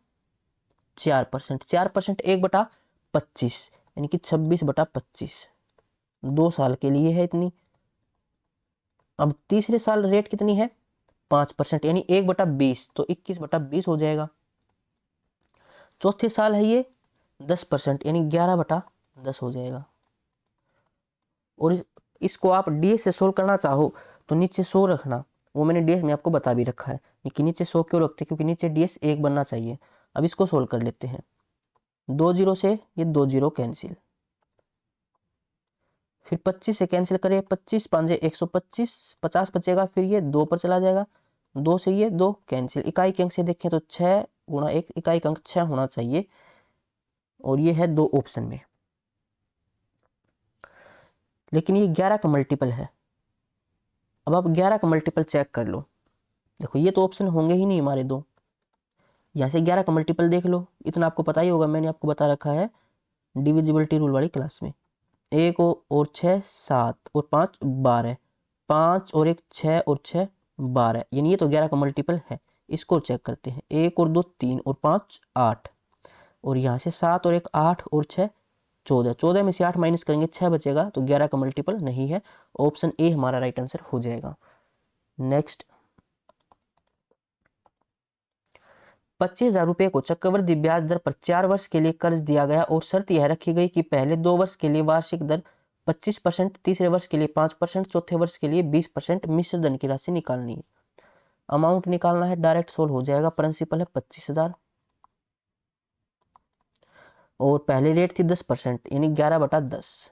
4%। 4% 1/25 यानी कि 26/25। 2 साल के लिए है इतनी। अब तीसरे साल रेट कितनी है? 5% यानी 1/20, तो 21/20 हो जाएगा। चौथे साल है ये 10% यानी 11/10 हो जाएगा। और इसको आप डीएस से सोल्व करना चाहो तो नीचे 100 रखना, वो मैंने डीएस में आपको बता भी रखा है कि नीचे 100 क्यों रखते हैं, क्योंकि नीचे डीएस 1 बनना चाहिए। अब इसको सोल्व कर लेते हैं। 2 जीरो से ये 2 जीरो कैंसिल, फिर 25 से कैंसिल करें, 25 5 125, 50 बचेगा, फिर ये 2 पर चला जाएगा, 2 से ये 2 कैंसिल। इकाई के अंक से देखें तो 6 गुणा 1, इकाई का अंक 6 होना चाहिए, और ये है 2 ऑप्शन में। लेकिन ये 11 का मल्टीपल है। अब आप 11 का मल्टीपल चेक कर लो। देखो ये तो ऑप्शन होंगे ही नहीं हमारे 2, यहाँ से 11 का मल्टीपल देख लो। इतना आपको पता ही होगा, मैंने आपको बता रखा है डिविजिबिलिटी रूल वाली क्लास में। 1 और 6 7 और 5 12, 5 और 1 6 और 6 12, यानी ये तो 11 का मल्टीपल है। इसको चेक करते हैं। 1 और 2 3 और 5 8, और यहाँ से 7 और 1 8 और 6 14, 14 में से 8 माइनस करेंगे 6 बचेगा, तो 11 का मल्टीपल नहीं है। ऑप्शन ए हमारा राइट आंसर हो जाएगा। नेक्स्ट, 25,000 रुपये को चक्रवृद्धि ब्याज दर पर 4 वर्ष के लिए कर्ज दिया गया और शर्त यह रखी गई कि पहले 2 वर्ष के लिए वार्षिक दर 25%, तीसरे वर्ष के लिए 5%, चौथे वर्ष के लिए 20%। मिश्र धन की राशि निकालनी है। अमाउंट निकालना है, डायरेक्ट सोल्व हो जाएगा। प्रिंसिपल है 25,000 और पहले रेट थी 10% यानी 11/10,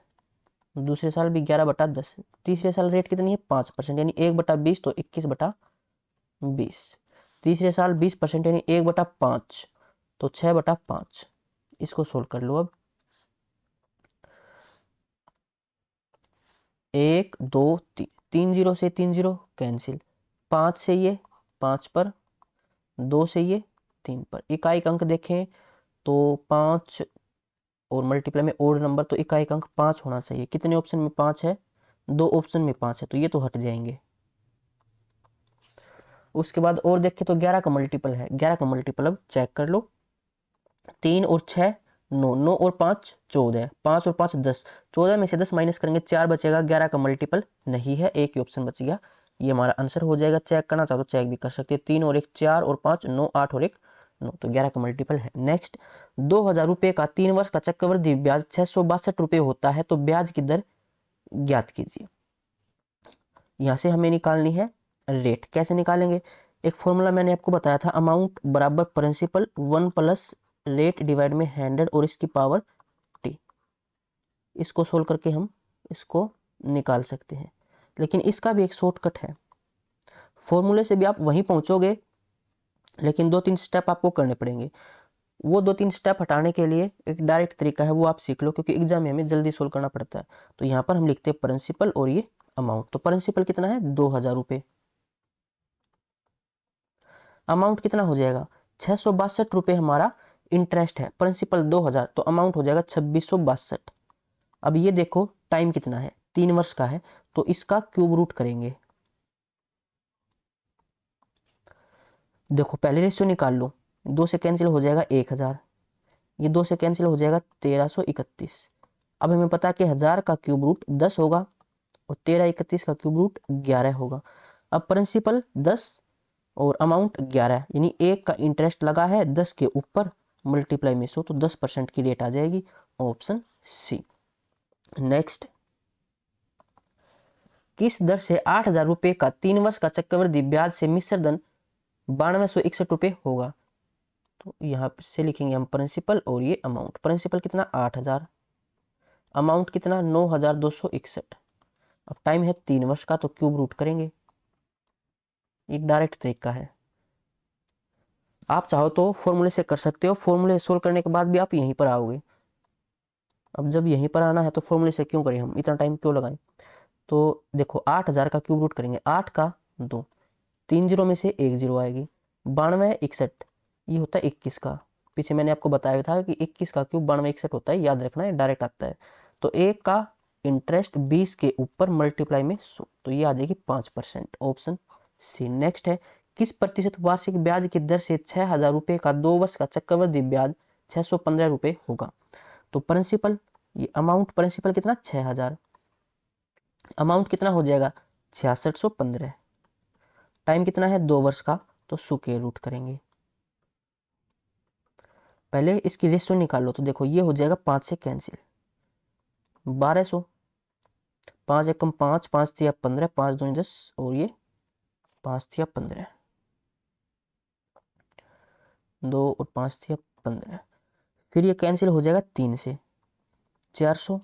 दूसरे साल भी 11/10, तीसरे साल रेट कितनी है? 5% यानी 1/20, तो 21/20। तीसरे साल 20% यानी 1/5, तो 6/5। इसको सोल्व कर लो। अब 1 2 3, 3 जीरो से 3 जीरो कैंसिल, 5 से ये 5 पर, 2 से ये 3 पर। इकाई अंक देखें तो 5 और मल्टीप्लाई में ओड नंबर, तो इकाई अंक 5 होना चाहिए। कितने ऑप्शन में 5 है? 2 ऑप्शन में 5 है, तो ये तो हट जाएंगे। उसके बाद और देखें तो 11 का मल्टीपल है। 11 का मल्टीपल अब चेक कर लो। 3 और 6 9, 9 और 5 14, 5 और 5 10, 14 में से 10 माइनस करेंगे 4 बचेगा। 11 का मल्टीपल नहीं है, एक ही ऑप्शन बच गया, ये हमारा आंसर हो जाएगा। चेक करना चाहो तो चेक भी कर सकते हैं। 3 और 1 4 और 5 9, 8 और 1 9, तो 11 का मल्टीपल है। नेक्स्ट, 2,000 रुपये का 3 वर्ष का चक्रवृद्धि ब्याज 662 रुपये होता है, तो ब्याज की दर ज्ञात कीजिए। यहाँ से हमें निकालनी है रेट। कैसे निकालेंगे? एक फॉर्मूला मैंने आपको बताया था, अमाउंट बराबर प्रिंसिपल 1 प्लस रेट डिवाइड में 100 और इसकी पावर t। इसको सोल्व करके हम इसको निकाल सकते हैं, लेकिन इसका भी एक शॉर्टकट है। फॉर्मूले से भी आप वहीं पहुंचोगे, लेकिन 2-3 स्टेप आपको करने पड़ेंगे। वो 2-3 स्टेप हटाने के लिए एक डायरेक्ट तरीका है, वो आप सीख लो, क्योंकि एग्जाम में हमें जल्दी सोल्व करना पड़ता है। तो यहाँ पर हम लिखते हैं प्रिंसिपल और ये अमाउंट। तो प्रिंसिपल कितना है? 2,000 रुपये। अमाउंट कितना हो जाएगा? 662 रुपये हमारा इंटरेस्ट है। प्रिंसिपल 2,000, तो अमाउंट हो जाएगा 2662। अब ये देखो टाइम कितना है? 3 वर्ष का है, तो इसका क्यूब रूट करेंगे। देखो पहले रेशियो निकाल लो, 2 से कैंसिल हो जाएगा 1000, ये 2 से कैंसिल हो जाएगा 1331। अब हमें पता है कि 1000 का क्यूब रूट 10 होगा और 1331 का क्यूब रूट 11 होगा। अब प्रिंसिपल 10 और अमाउंट 11, यानी 1 का इंटरेस्ट लगा है 10 के ऊपर, मल्टीप्लाई में 100, तो 10% की रेट आ जाएगी, ऑप्शन सी। नेक्स्ट, किस दर से 8,000 रुपये का 3 वर्ष का चक्रवृद्धि ब्याज से मिश्र धन 9261 रुपये होगा? तो यहाँ से लिखेंगे हम प्रिंसिपल और ये अमाउंट। प्रिंसिपल कितना? 8,000, अमाउंट कितना? 9,261। अब टाइम है 3 वर्ष का, तो क्यूब रूट करेंगे। एक डायरेक्ट तरीका है, आप चाहो तो फॉर्मूले से कर सकते हो। फॉर्मूले सोल्व करने के बाद भी आप यहीं पर आओगे। अब जब यहीं पर आना है तो फॉर्मूले से क्यों करें, हम इतना टाइम क्यों लगाएं? तो देखो 8,000 का क्यूब रूट करेंगे, 8 का 2, 3 जीरो में से 1 जीरो आएगी। 92 61 ये होता है 21 का। पीछे मैंने आपको बताया था कि 21 का क्यूब 92 61 होता है, याद रखना है, डायरेक्ट आता है। तो 1 का इंटरेस्ट 20 के ऊपर मल्टीप्लाई में 100, तो ये आ जाएगी 5%, ऑप्शन सी। नेक्स्ट है, किस प्रतिशत वार्षिक ब्याज की दर से 6000 रुपये का 2 वर्ष का चक्रवृद्धि ब्याज 615 रुपये होगा। तो प्रिंसिपल, ये अमाउंट प्रिंसिपल कितना 6000, अमाउंट कितना हो जाएगा 6615, टाइम कितना है 2 वर्ष का, तो स्क्वायर रूट करेंगे। पहले इसकी रेशियो निकाल लो, तो देखो ये हो जाएगा 5 से कैंसिल, 1200, 5 एकम 5, 5 तिया 15, 5 दूनी 10 और ये 5 तिया 15, 2 और 5 तिया 15। फिर ये कैंसिल हो जाएगा 3 से, 400,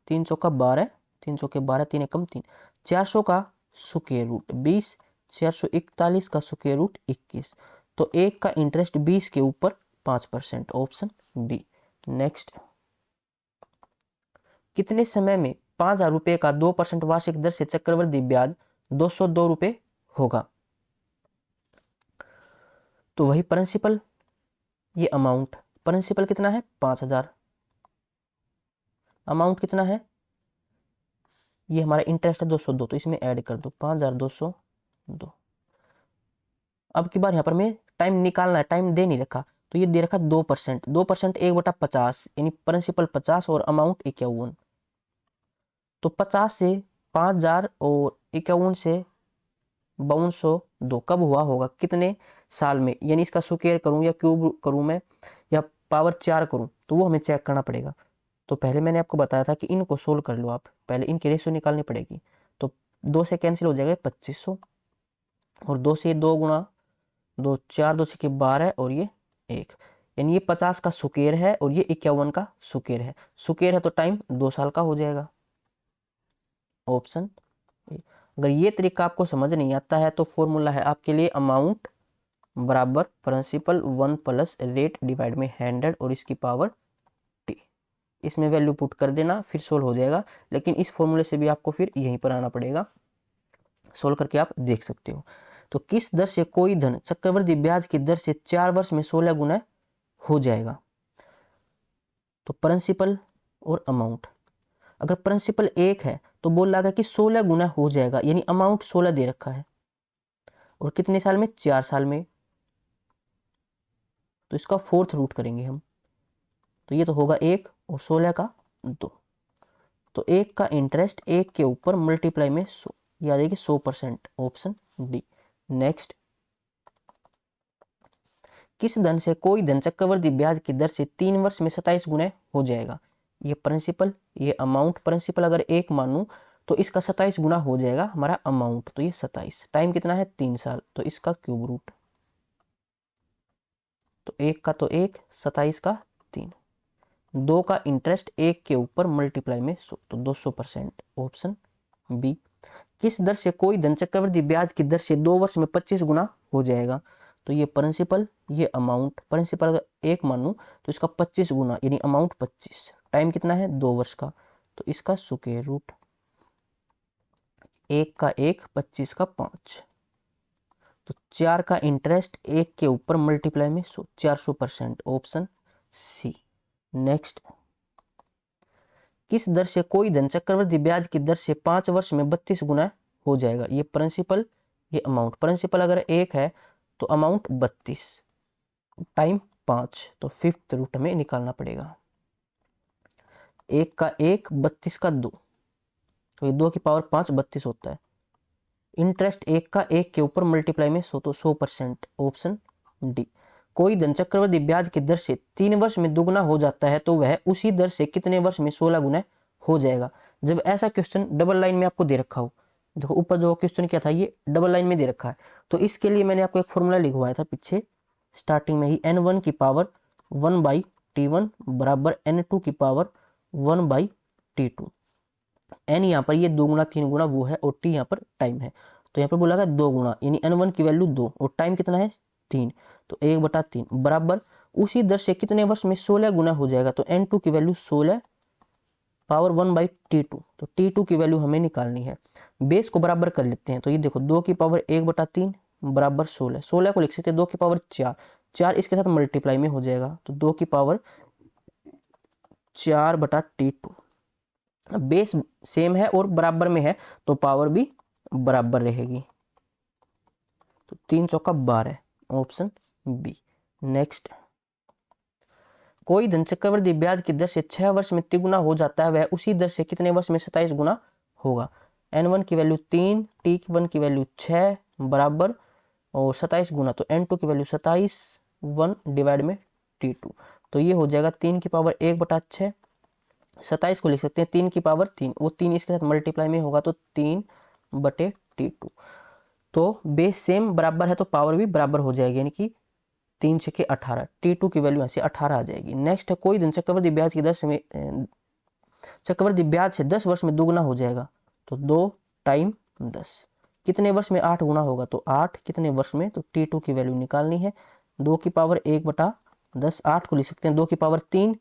3 चौका 12, 3 चौके 12, 3 एकम 3, 400 का स्क्वायर रूट 20, 441 का स्क्वायर रूट 21। तो 1 का इंटरेस्ट 20 के ऊपर 5%, ऑप्शन डी। नेक्स्ट, कितने समय में 5000 रुपये का 2% वार्षिक दर से चक्रवृद्धि ब्याज 202 रुपये होगा। तो वही प्रिंसिपल, ये अमाउंट, प्रिंसिपल कितना है 5000, अमाउंट कितना है, ये हमारा इंटरेस्ट है 202, तो इसमें ऐड कर दो 5202। अब की बार यहाँ पर मैं टाइम निकालना है, टाइम दे नहीं रखा, तो ये दे रखा 2%, 2% 1/50, यानी प्रिंसिपल 50 और अमाउंट 51। तो 50 से 5000 और 51 से 5202 कब हुआ होगा, कितने साल में, यानी इसका स्क्वायर करूं या क्यूब करूं मैं या पावर 4 करूं, तो वो हमें चेक करना पड़ेगा। तो पहले मैंने आपको बताया था कि इनको सोल्व कर लो आप, पहले इनकी रेशियो निकालनी पड़ेगी। तो 2 से कैंसिल हो जाएगा 2500, और 2 से 2 गुणा 2, 4 2 6 12 और ये 1, यानी ये 50 का स्क्वायर है और ये 51 का स्क्वायर है। स्क्वायर है तो टाइम 2 साल का हो जाएगा, ऑप्शन ए। अगर ये तरीका आपको समझ नहीं आता है तो फॉर्मूला है आपके लिए, अमाउंट बराबर प्रिंसिपल 1 प्लस रेट डिवाइड में 100 और इसकी पावर टी, इसमें वैल्यू पुट कर देना, फिर सोल्व हो जाएगा। लेकिन इस फॉर्मूले से भी आपको फिर यहीं पर आना पड़ेगा, सोल्व करके आप देख सकते हो। तो किस दर से कोई धन चक्रवृद्धि ब्याज की दर से 4 वर्ष में 16 गुना हो जाएगा। तो प्रिंसिपल और अमाउंट, अगर प्रिंसिपल 1 है तो बोल रहा है कि 16 गुना हो जाएगा, यानी अमाउंट 16 दे रखा है, और कितने साल में 4 साल में, तो इसका 4th रूट करेंगे हम, तो ये तो होगा 1 और 16 का 2, तो 1 का इंटरेस्ट 1 के ऊपर मल्टीप्लाई में 100, ये आ जाएगी 100%, ऑप्शन डी। नेक्स्ट, किस धन से कोई धन चक्रवृद्धि ब्याज की दर से 3 वर्ष में 27 गुना हो जाएगा। ये प्रिंसिपल, ये अमाउंट, प्रिंसिपल अगर 1 मानूं तो इसका 27 गुना हो जाएगा हमारा अमाउंट, तो ये 27, टाइम कितना है 3 साल, तो इसका क्यूब रूट, तो 1 का तो 1, 27 का 3, 2 का इंटरेस्ट 1 के ऊपर मल्टीप्लाई में 100, तो 200%, ऑप्शन बी। किस दर से कोई धन चक्रवृद्धि ब्याज की दर से 2 वर्ष में 25 गुना हो जाएगा। तो ये प्रिंसिपल, ये अमाउंट, प्रिंसिपल अगर 1 मानूं तो इसका 25 गुना, यानी अमाउंट 25, टाइम कितना है 2 वर्ष का, तो इसका स्क्वायर रूट, 1 का 1, 25 का 5, तो 4 का इंटरेस्ट 1 के ऊपर मल्टीप्लाई में 100, 400%, ऑप्शन सी। नेक्स्ट, किस दर से कोई धन चक्रवृद्धि ब्याज की दर से 5 वर्ष में 32 गुना हो जाएगा। ये प्रिंसिपल, ये अमाउंट, प्रिंसिपल अगर 1 है तो अमाउंट 32, टाइम 5, तो 5th रूट हमें निकालना पड़ेगा। 1 का 1, 32 का 2, तो ये 2 की पावर 5 32 होता है। इंटरेस्ट 1 का 1 के ऊपर मल्टीप्लाई में 100, तो 100%, ऑप्शन डी। कोई धन चक्रवृद्धि ब्याज की दर से 3 वर्ष में दुगना हो जाता है तो वह उसी दर से कितने वर्ष में 16 गुना हो जाएगा। जब ऐसा क्वेश्चन डबल लाइन में आपको दे रखा हो, देखो ऊपर जो क्वेश्चन क्या था ये डबल लाइन में दे रखा है, तो इसके लिए मैंने आपको एक फॉर्मूला लिखवाया था पीछे स्टार्टिंग में ही, n1 की पावर 1/t1 बराबर n2 की पावर 1/t2। n यहाँ पर ये 2 गुना 3 गुना वो है, और t यहाँ पर टाइम है, तो यहाँ पर बोला गया 2 गुना, यानी n1 की वैल्यू 2 और टाइम कितना है 3, तो 1/3 बराबर उसी दर से कितने वर्ष में 16 गुना हो जाएगा। तो n2 की वैल्यू 16 पावर 1/t2, तो t2 की वैल्यू हमें निकालनी है। बेस को बराबर कर लेते हैं, तो ये देखो 2 की पावर 1/3 बराबर 16। 16 को लिख सकते हैं 2 की पावर 4, 4 इसके साथ मल्टीप्लाई में हो जाएगा तो 2 की पावर 4 बटा T2। बेस सेम है और बराबर में है तो पावर भी बराबर रहेगी। तो 3 चौका 12, ऑप्शन बी। नेक्स्ट, कोई धन चक्रवृद्धि ब्याज की दर से 6 वर्ष में तिगुना हो जाता है, वह उसी दर से कितने वर्ष में 27 गुना होगा। n1 की वैल्यू 3, t1 की वैल्यू 6 बराबर और 27 गुना, तो n2 की वैल्यू 27, 1 डिवाइड में t2, तो ये हो जाएगा 3 की पावर 1 बटा 6। 27 को लिख सकते हैं 3 की पावर 3, वो 3 इसके साथ मल्टीप्लाई में होगा तो 3 बटे t2। तो बेस सेम बराबर है तो पावर भी बराबर हो जाएगी, यानी कि 3 छके 18, T2 की वैल्यू ऐसे 18 आ जाएगी। नेक्स्ट है, कोई धन चक्रवृद्धि ब्याज की 10 में चक्रवृद्धि ब्याज से 10 वर्ष में दुगना हो जाएगा, तो 2 टाइम 10 कितने वर्ष में 8 गुना होगा, तो 8 कितने वर्ष में, तो T2 की वैल्यू निकालनी है। 2 की पावर 1 बटा 10, 8 को लिख सकते हैं 2 की पावर 3,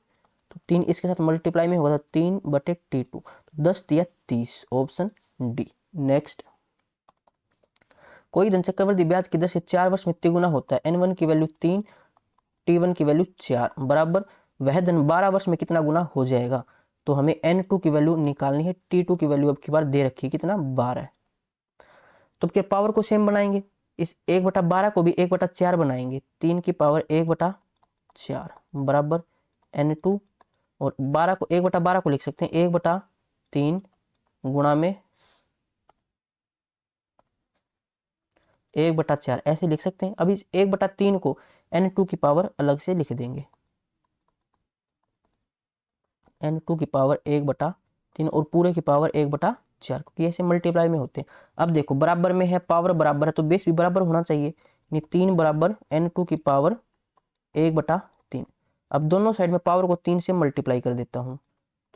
तो 3 इसके साथ मल्टीप्लाई में होगा तो 3 बटे T2, तो 10 दिया 30, ऑप्शन डी। नेक्स्ट, कोई धन चक्रवृद्धि ब्याज की दर से 4 वर्ष में तिगुना होता है, n1 की वैल्यू 3, t1 की वैल्यू 4 बराबर वह धन 12 वर्ष में कितना गुना हो जाएगा, तो हमें n2 की वैल्यू निकालनी है। t2 की वैल्यू अब की बार दे रखी है कितना, 12। तो क्या पावर को सेम बनाएंगे, इस 1 बटा 12 को भी 1 बटा 4 बनाएंगे, 3 की पावर 1 बटा 4 बराबर n2, और 12 को 1 बटा 12 को लिख सकते हैं 1 बटा 3 गुणा में 1 बटा 4 ऐसे लिख सकते हैं। अब इस 1 बटा 3 को n2 की पावर अलग से लिख देंगे, n2 की पावर 1 बटा 3 और पूरे की पावर 1 बटा 4, क्योंकि ऐसे मल्टीप्लाई में होते हैं। अब देखो बराबर में है, पावर बराबर है तो बेस भी बराबर होना चाहिए, यानी 3 बराबर n2 की पावर 1 बटा 3। अब दोनों साइड में पावर को 3 से मल्टीप्लाई कर देता हूं,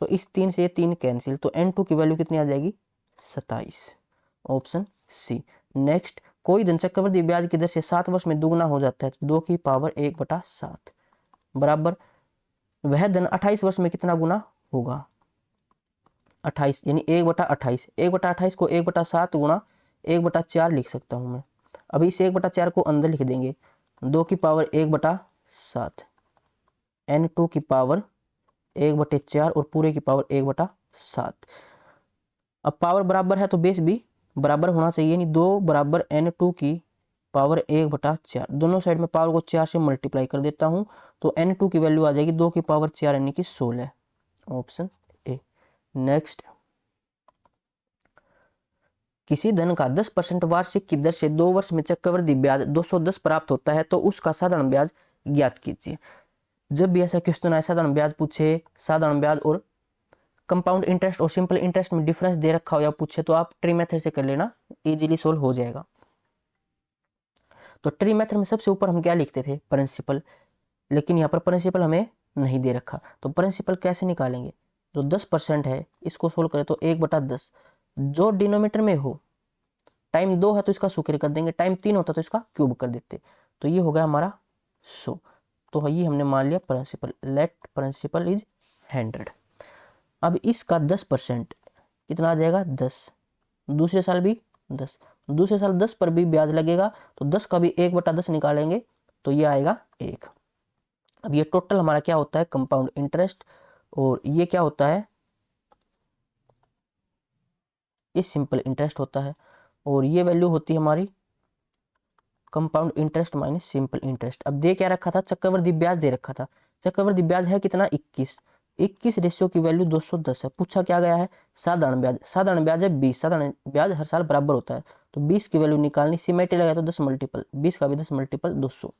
तो इस 3 से ये 3 कैंसिल, तो n2 की वैल्यू कितनी आ जाएगी, 27, ऑप्शन सी। नेक्स्ट, कोई धन चक्रवृद्धि ब्याज की दर से 7 वर्ष में दुगना हो जाता है, 2 की पावर 1 बटा 7 बराबर वह धन 28 वर्ष में कितना गुना होगा, 28, यानी 1 बटा 28। 1 बटा 28 को 1 बटा 7 गुणा 1 बटा 4 लिख सकता हूं मैं। अभी इस 1 बटा 4 को अंदर लिख देंगे, 2 की पावर 1 बटा 7, n2 की पावर 1 बटे 4 और पूरे की पावर 1 बटा 7। अब पावर बराबर है तो बेस भी बराबर होना चाहिए, यानी 2 बराबर n2 की पावर 1 बटा 4, दोनों साइड में पावर को 4 से मल्टीप्लाई कर देता हूं, तो n2 की वैल्यू आ जाएगी 2 की पावर 4 यानी कि 16, ऑप्शन ए। नेक्स्ट, किसी धन का 10% वार्षिक की दर से 2 वर्ष में चक्रवृद्धि ब्याज 210 प्राप्त होता है, तो उसका साधारण ब्याज ज्ञात कीजिए। जब भी ऐसा क्वेश्चन आए, साधारण ब्याज पूछे, साधारण ब्याज और कंपाउंड इंटरेस्ट और सिंपल इंटरेस्ट में डिफरेंस दे रखा हो या पूछे, तो आप ट्री मेथड से कर लेना, इजीली सोल्व हो जाएगा। तो ट्री मेथड में सबसे ऊपर हम क्या लिखते थे, प्रिंसिपल, लेकिन यहाँ पर प्रिंसिपल हमें नहीं दे रखा, तो प्रिंसिपल कैसे निकालेंगे, जो 10% है इसको सोल्व करें तो 1 बटा 10, जो डिनोमीटर में हो, टाइम 2 है तो इसका स्क्वायर कर देंगे, टाइम 3 होता तो इसका क्यूब कर देते, तो ये हो गया हमारा 100। तो ये हमने मान लिया प्रिंसिपल, लेट प्रिंसिपल इज 100। अब इसका 10% कितना आ जाएगा, 10, दूसरे साल भी 10, दूसरे साल 10 पर भी ब्याज लगेगा, तो 10 का भी 1 बटा 10 निकालेंगे तो ये आएगा 1। अब ये टोटल हमारा क्या होता है, कंपाउंड इंटरेस्ट, और ये क्या होता है, ये सिंपल इंटरेस्ट होता है, और ये वैल्यू होती है हमारी compound interest minus simple interest. अब दे क्या रखा था, चक्रवृद्धि ब्याज दे रखा था, चक्रवृद्धि ब्याज है कितना, 21 रेशियो की वैल्यू 210 है। पूछा क्या गया है, साधारण ब्याज, साधारण ब्याज है 20, साधारण ब्याज हर साल बराबर होता है, तो 20 की वैल्यू निकालनी, सिमेट्री लगाया तो 10 मल्टीपल, 20 का भी 10 मल्टीपल 200,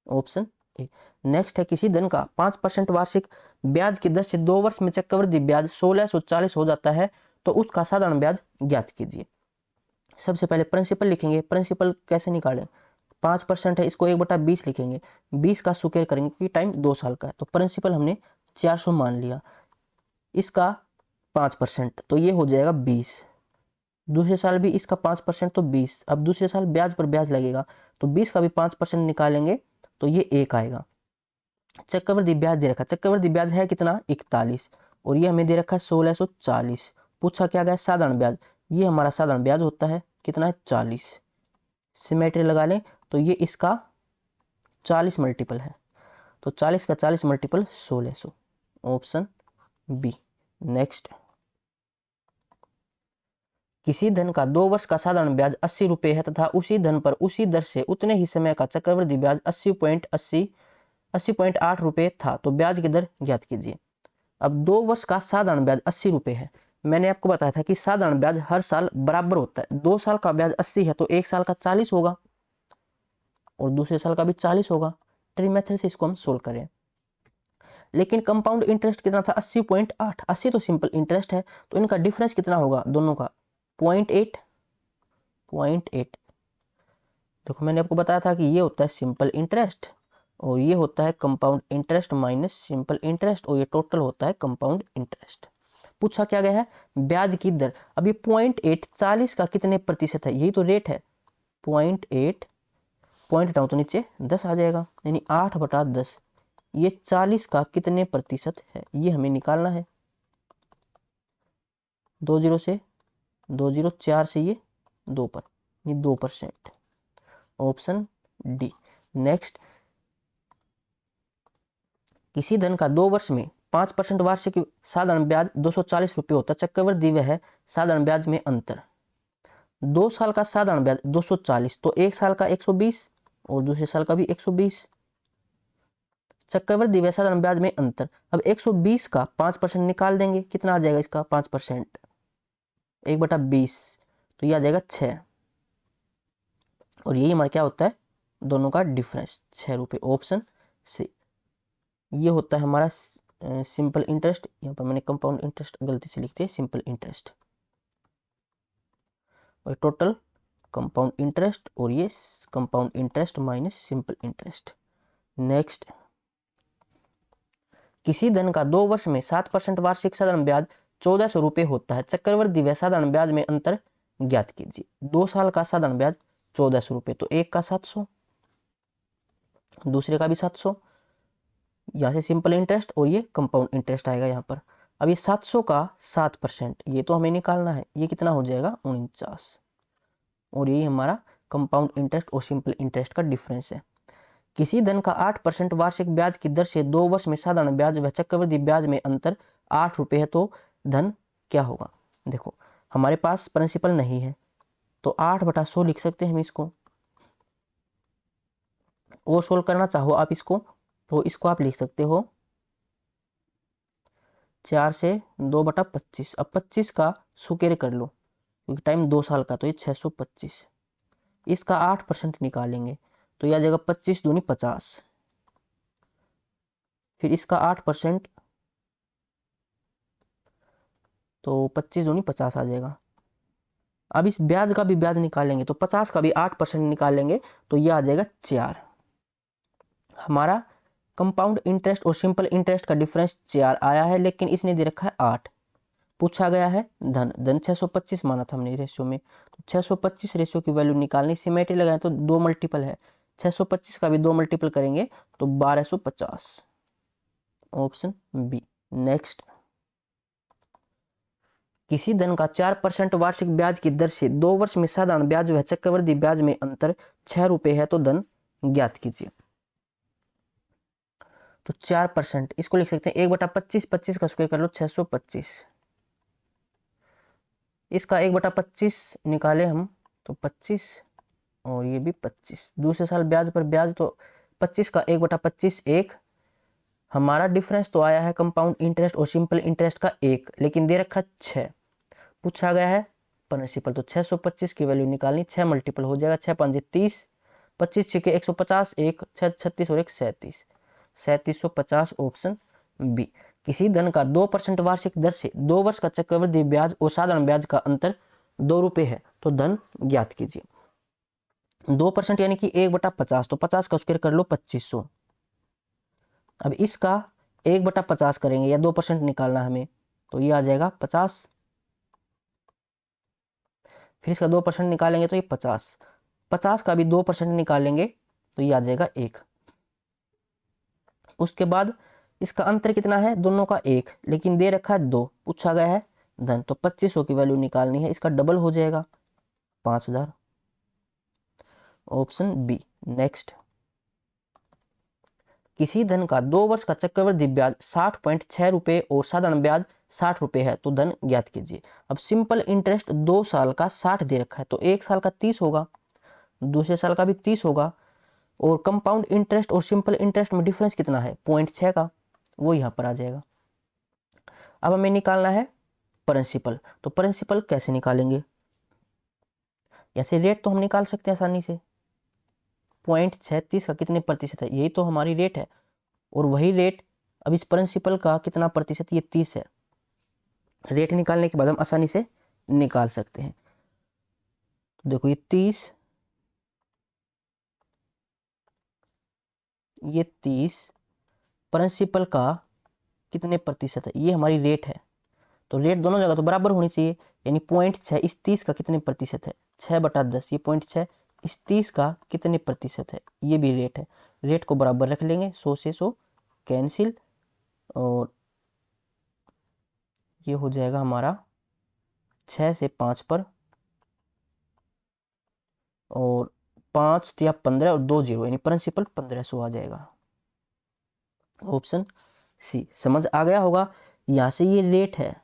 ऑप्शन ए। नेक्स्ट है, किसी धन का 5% वार्षिक ब्याज की दर से 2 वर्ष में चक्रवृद्धि ब्याज 1640 हो जाता है, तो उसका साधारण ब्याज ज्ञात कीजिए। सबसे पहले प्रिंसिपल लिखेंगे, प्रिंसिपल कैसे निकालें, 5% है, इसको 1 बटा 20 लिखेंगे, 20 का स्क्वायर करेंगे क्योंकि टाइम 2 साल का है, तो प्रिंसिपल हमने 400 मान लिया, इसका 5% तो ये हो जाएगा 20, दूसरे साल भी इसका 5% तो 20, अब दूसरे साल ब्याज पर ब्याज लगेगा तो 20 का भी 5% निकालेंगे तो ये 1 आएगा। चक्रवृद्धि ब्याज दे रखा, चक्रवृद्धि ब्याज है कितना, 41, और ये हमें दे रखा है 1640। पूछा क्या गया, साधारण ब्याज, ये हमारा साधारण ब्याज होता है कितना है, 40, सिमेट्री लगा लें तो ये इसका 40 मल्टीपल है, तो 40 का 40 मल्टीपल 1600, ऑप्शन बी। नेक्स्ट, किसी धन का 2 वर्ष का साधारण ब्याज 80 रुपये है तथा उसी धन पर उसी दर से उतने ही समय का चक्रवृद्धि ब्याज 80.8 रुपये था, तो ब्याज की दर ज्ञात कीजिए। अब 2 वर्ष का साधारण ब्याज 80 रुपये है। मैंने आपको बताया था कि साधारण ब्याज हर साल बराबर होता है। 2 साल का ब्याज 80 है तो 1 साल का 40 होगा और दूसरे साल का भी 40 होगा। ट्री मेथड से इसको हम सोल्व करें। लेकिन कंपाउंड इंटरेस्ट कितना था? 80.8। 80 तो सिंपल इंटरेस्ट है, तो इनका डिफरेंस कितना होगा दोनों का? 0.8। देखो मैंने आपको बताया था कि ये होता है सिंपल इंटरेस्ट और ये होता है compound interest minus simple interest, और ये टोटल होता है कंपाउंड इंटरेस्ट। पूछा क्या गया है? ब्याज की दर। अब ये 0.8 40 का कितने प्रतिशत है? यही तो रेट है। 0.8 पॉइंट हटाओ तो नीचे 10 आ जाएगा, यानी 8/10। ये 40 का कितने प्रतिशत है ये हमें निकालना है। 20 से 20 4 से ये 2 पर, ये 2%, ऑप्शन डी। नेक्स्ट, किसी धन का 2 वर्ष में 5% वार्षिक साधारण ब्याज 240 रुपये होता है, चक्रवृद्धि वह है साधारण ब्याज में अंतर। 2 साल का साधारण ब्याज 240, तो 1 साल का 120 और दूसरे साल का भी 120। चक्रवृद्धि व साधारण ब्याज में अंतर। अब 120 का 5% निकाल देंगे, कितना आ जाएगा इसका 5%? 1/20, तो ये आ जाएगा 6, और यही हमारा क्या होता है? दोनों का डिफरेंस 6 रुपये, ऑप्शन सी। ये होता है हमारा सिंपल इंटरेस्ट। यहाँ पर मैंने कंपाउंड इंटरेस्ट गलती से लिख दिया, सिंपल इंटरेस्ट और टोटल कंपाउंड इंटरेस्ट, और ये compound interest minus simple interest. Next, किसी धन का 2 वर्ष में 7% वार्षिक साधारण ब्याज 1400 रुपये होता है, चक्रवृद्धि व साधारण ब्याज में अंतर ज्ञात कीजिए। 2 साल का साधारण ब्याज 1400 रुपये, तो एक का 700, दूसरे का भी 700, यहाँ से सिंपल इंटरेस्ट और ये कंपाउंड इंटरेस्ट आएगा यहाँ पर। अब ये 700 का 7%, ये तो हमें निकालना है, ये कितना हो जाएगा? 49, और यही हमारा कंपाउंड इंटरेस्ट और सिंपल इंटरेस्ट का डिफरेंस है। किसी धन का 8% वार्षिक ब्याज की दर से 2 वर्ष में साधारण ब्याज व चक्रवृद्धि ब्याज में अंतर 8 रुपये है, तो धन क्या होगा? देखो हमारे पास प्रिंसिपल नहीं है, तो 8/100 लिख सकते हैं हम इसको। और सोल्व करना चाहो आप इसको, तो इसको आप लिख सकते हो 4 से 2/25। अब 25 का सुकेर कर लो, क्योंकि टाइम 2 साल का, तो ये 625। इसका 8% निकालेंगे तो यह आ जाएगा 25 दूनी 50, फिर इसका 8%, तो 25 दूनी 50 आ जाएगा। अब इस ब्याज का भी ब्याज निकालेंगे तो 50 का भी 8% निकालेंगे, तो यह आ जाएगा 4। हमारा कंपाउंड इंटरेस्ट और सिंपल इंटरेस्ट का डिफरेंस 4 आया है, लेकिन इसने दे रखा है 8। पूछा गया है धन 625 माना था हमने रेशियो में, तो 625 रेशियो की वैल्यू निकालनी। सिमेट्री लगाए तो 2 मल्टीपल है, 625 का भी 2 मल्टीपल करेंगे तो 1250, ऑप्शन बी। नेक्स्ट, किसी धन का 4% वार्षिक ब्याज की दर से 2 वर्ष में साधारण ब्याज व चक्रवृद्धि ब्याज में अंतर 6 रुपये है, तो धन ज्ञात कीजिए। तो 4%, इसको लिख सकते हैं 1/25, 25 का स्क्वायर कर लो 625। इसका 1/25 निकाले हम तो 25, और ये भी 25। दूसरे साल ब्याज पर ब्याज, तो 25 का 1/25 1। हमारा डिफरेंस तो आया है कंपाउंड इंटरेस्ट और सिंपल इंटरेस्ट का 1, लेकिन दे रखा 6। पूछा गया है प्रिंसिपल, तो 625 की वैल्यू निकालनी। 6 मल्टीपल हो जाएगा, 6 5 30, 25 6 150, 1 6 36 और 1 37, 3750, ऑप्शन बी। किसी धन का 2% वार्षिक दर से 2 वर्ष का चक्रवृद्धि ब्याज और साधारण ब्याज का अंतर 2 रुपये है, तो धन ज्ञात कीजिए। 2% यानी कि 1/50, तो 50 का स्क्वायर कर लो 2500। अब इसका 1/50 करेंगे या 2% निकालना हमें, तो ये आ जाएगा 50। फिर इसका 2% निकालेंगे तो ये 50। 50 का भी 2% निकालेंगे तो ये आ जाएगा 1। उसके बाद इसका अंतर कितना है? दोनों का 1, लेकिन दे रखा है 2। पूछा गया है धन, तो 2500 की वैल्यू निकालनी है। इसका डबल हो जाएगा 5000। Option B. नेक्स्ट, किसी धन का 2 वर्ष का चक्रवृद्धि ब्याज 60.6 रुपए और साधारण ब्याज 60 रुपए है तो धन ज्ञात कीजिए। अब सिंपल इंटरेस्ट 2 साल का 60 दे रखा है तो 1 साल का 30 होगा, दूसरे साल का भी 30 होगा, और कंपाउंड इंटरेस्ट और सिंपल इंटरेस्ट में डिफरेंस कितना है 0.6 का, वो यहाँ पर आ जाएगा। अब हमें निकालना है प्रिंसिपल, तो प्रिंसिपल कैसे निकालेंगे? ऐसे रेट तो हम निकाल सकते हैं आसानी से, 0.36 का कितने प्रतिशत है, यही तो हमारी रेट है, और वही रेट अब इस प्रिंसिपल का कितना प्रतिशत, ये 30 है। रेट निकालने के बाद हम आसानी से निकाल सकते हैं। तो देखो ये 30, ये 30 प्रिंसिपल का कितने प्रतिशत है, ये हमारी रेट है। तो रेट दोनों जगह तो बराबर होनी चाहिए, यानी 0.6 इस 30 का कितने प्रतिशत है, 6/10, ये 0.6 इस 30 का कितने प्रतिशत है, ये भी रेट है। रेट को बराबर रख लेंगे, 100 से 100 कैंसिल, और ये हो जाएगा हमारा 6 से 5 पर, और 5 या 15 और 2 0, यानी प्रिंसिपल 1500 आ जाएगा। Option C. समझ आ गया होगा। यहां से ये रेट है,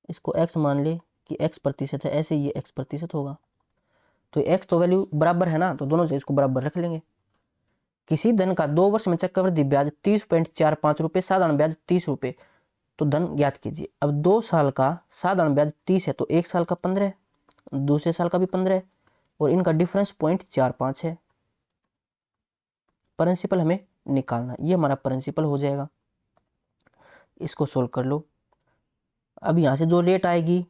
इसको x मान ले कि x प्रतिशत है, ऐसे ये x प्रतिशत होगा, तो x तो वैल्यू बराबर है ना, तो दोनों से इसको बराबर रख लेंगे। किसी धन का 2 वर्ष में चक्रवृद्धि ब्याज 30.45 रुपए, साधारण ब्याज 30 रुपए, तो धन ज्ञात कीजिए। अब 2 साल का साधारण ब्याज 30 है तो 1 साल का 15, दूसरे साल का भी 15, और इनका डिफरेंस 0.45 है। प्रिंसिपल हमें निकालना, ये हमारा प्रिंसिपल हो जाएगा। इसको सोल्व कर लो। अब यहां से जो रेट आएगी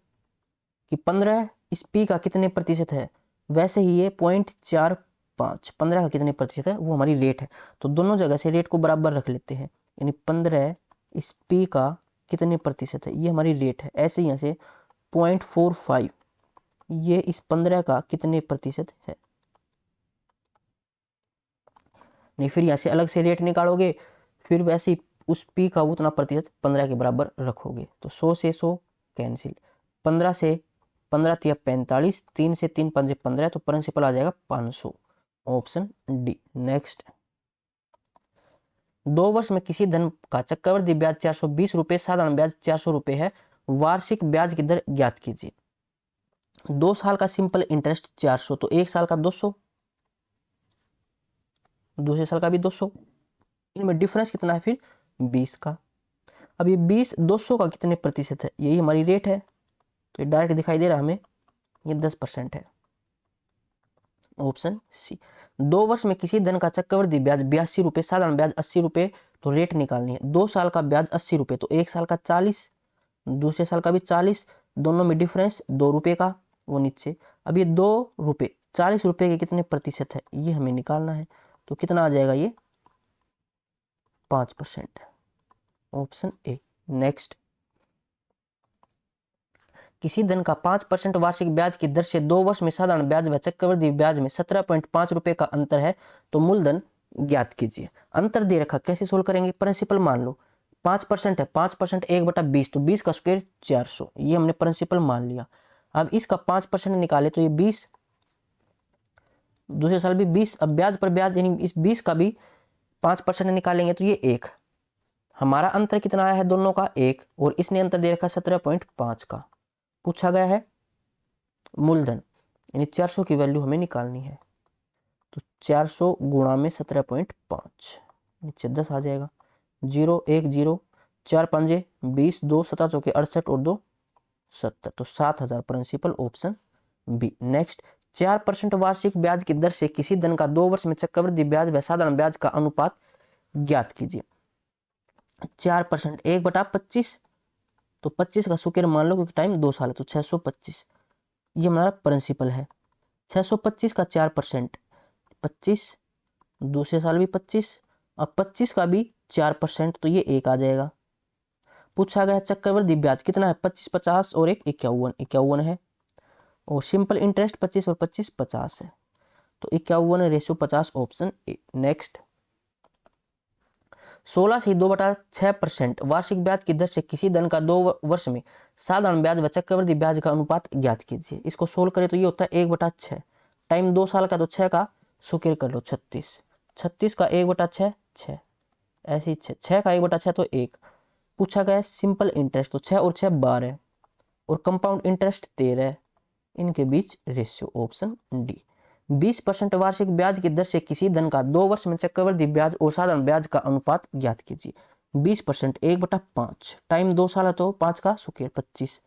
कि 15 इस p का कितने प्रतिशत है, वैसे ही ये 0.45 15 का कितने प्रतिशत है, वो हमारी रेट है। तो दोनों जगह से रेट को बराबर रख लेते हैं, यानी 15 इस p का कितने प्रतिशत है, ये हमारी रेट है। ऐसे ही यहाँ से 0.45 ये इस 15 का कितने प्रतिशत है, नहीं फिर यहाँ से अलग से रेट निकालोगे, फिर वैसे ही उस p का उतना प्रतिशत 15 के बराबर रखोगे। तो 100 से 100 कैंसिल, 15 से 15 तिया 45, 3 से 3 5 15, तो प्रिंसिपल आ जाएगा 500। Option D. नेक्स्ट, 2 वर्ष में किसी धन का चक्रवृद्धि ब्याज 420 रुपए, साधारण ब्याज 400 रुपए है, वार्षिक ब्याज की दर ज्ञात कीजिए। 2 साल का सिंपल इंटरेस्ट 400, तो 1 साल का 200, दूसरे साल का भी 200, इनमें डिफरेंस कितना है फिर 20 का। अब ये 20 200 का कितने प्रतिशत है, यही हमारी रेट है, तो ये डायरेक्ट दिखाई दे रहा है हमें, ये 10% है। Option C. 2 वर्ष में किसी धन का चक्रवृद्धि ब्याज 82 रुपए, साधारण ब्याज 80 रुपए, तो रेट निकालनी है। 2 साल का ब्याज 80 रुपए, तो 1 साल का 40, दूसरे साल का भी 40, दोनों में डिफरेंस 2 रुपए का, वो नीचे। अब ये 2 रुपए 40 रुपए के कितने प्रतिशत है, ये हमें निकालना है, तो कितना आ जाएगा ये 5%। Option A. नेक्स्ट, किसी धन का 5% वार्षिक ब्याज की दर से 2 वर्ष में साधारण ब्याज व चक्रवृद्धि ब्याज में 17.5 रुपए का अंतर है, तो मूलधन ज्ञात कीजिए। अंतर दे रखा, कैसे सोल्व करेंगे? प्रिंसिपल मान लो 5% है, 5% 1/20, तो 20 का स्क्वायर 400, ये हमने प्रिंसिपल मान लिया। अब इसका 5% निकाले तो ये 20, दूसरे साल भी 20, अब ब्याज पर ब्याज यानी इस 20 का भी 5% निकालेंगे तो ये 1। हमारा अंतर कितना आया है दोनों का 1, और इसने अंतर दे रखा 17.5 का। पूछा गया है मूलधन, यानी 400 की वैल्यू हमें निकालनी है, तो 400 गुणा में 17.5, नीचे 10 आ जाएगा, 0 1 0, 4 5 20, 2 7 चौके 68 और 2 70, तो 7000 प्रिंसिपल। Option B. नेक्स्ट, 4% वार्षिक ब्याज की दर से किसी धन का 2 वर्ष में चक्रवृद्धि ब्याज व साधारण ब्याज का अनुपात ज्ञात कीजिए। 4% 1/25, तो 25 का स्क्वायर मान लो क्योंकि टाइम 2 साल है, तो 625, ये हमारा प्रिंसिपल है। 625 का 4%, 25, दूसरे साल भी 25, अब 25 का भी 4%, तो ये 1 आ जाएगा। पूछा गया चक्रवृद्धि ब्याज कितना है, 25 50 और 1 51, 51 है, और सिंपल इंटरेस्ट 25 और 25 50 है, तो 51 रेशो 50। Option A. नेक्स्ट, 16 से 2/6% वार्षिक ब्याज की दर से किसी धन का 2 वर्ष में साधारण ब्याज व चक्रवृद्धि ब्याज का अनुपात ज्ञात कीजिए। इसको सोल्व करें तो ये होता है 1/6। टाइम 2 साल का तो 6 का सुकेर कर लो 36। 36 का 1/6 6, ऐसे ही 6 का 1/6 तो 1। पूछा गया है सिंपल इंटरेस्ट, तो 6 और 6 12 और कंपाउंड इंटरेस्ट 13, इनके बीच रेशियो ऑप्शन डी। 20% वार्षिक ब्याज की दर से किसी धन का 2 वर्ष में चक्रवृद्धि ब्याज और साधारण ब्याज का अनुपात ज्ञात कीजिए। 20% 1/5, टाइम 2 साल है तो 5 का सुकेर 25।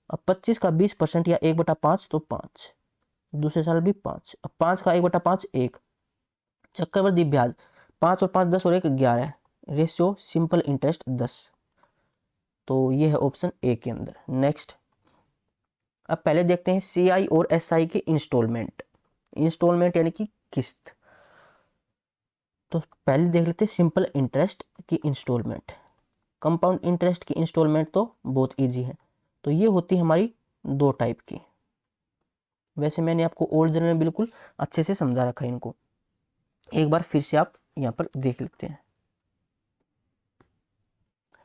अब 25 का 20% या 1/5 तो 5, दूसरे साल भी 5। अब 5 का 1/5 1। चक्रवृद्धि ब्याज 5 और 5 10 और 1 11, रेशियो सिंपल इंटरेस्ट 10। तो ये है ऑप्शन ए के अंदर। नेक्स्ट, अब पहले देखते हैं सीआई और एसआई के इंस्टॉलमेंट। इंस्टॉलमेंट यानी कि किस्त। तो पहले देख लेते हैं सिंपल इंटरेस्ट की इंस्टॉलमेंट। कंपाउंड इंटरेस्ट की इंस्टॉलमेंट तो बहुत इजी है। तो ये होती है हमारी 2 टाइप की। वैसे मैंने आपको ओरिजिनल में बिल्कुल अच्छे से समझा रखा है इनको, एक बार फिर से आप यहाँ पर देख लेते हैं।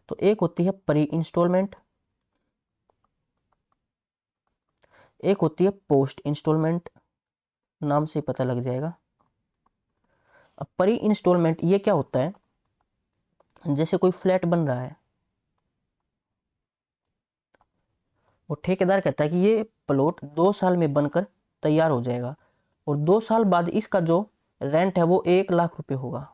तो एक होती है प्री इंस्टॉलमेंट, एक होती है पोस्ट इंस्टॉलमेंट, नाम से पता लग जाएगा। अब प्री इंस्टॉलमेंट ये क्या होता है, जैसे कोई फ्लैट बन रहा है, वो ठेकेदार कहता है कि ये प्लॉट 2 साल में बनकर तैयार हो जाएगा और 2 साल बाद इसका जो रेंट है वो 1 लाख रुपए होगा।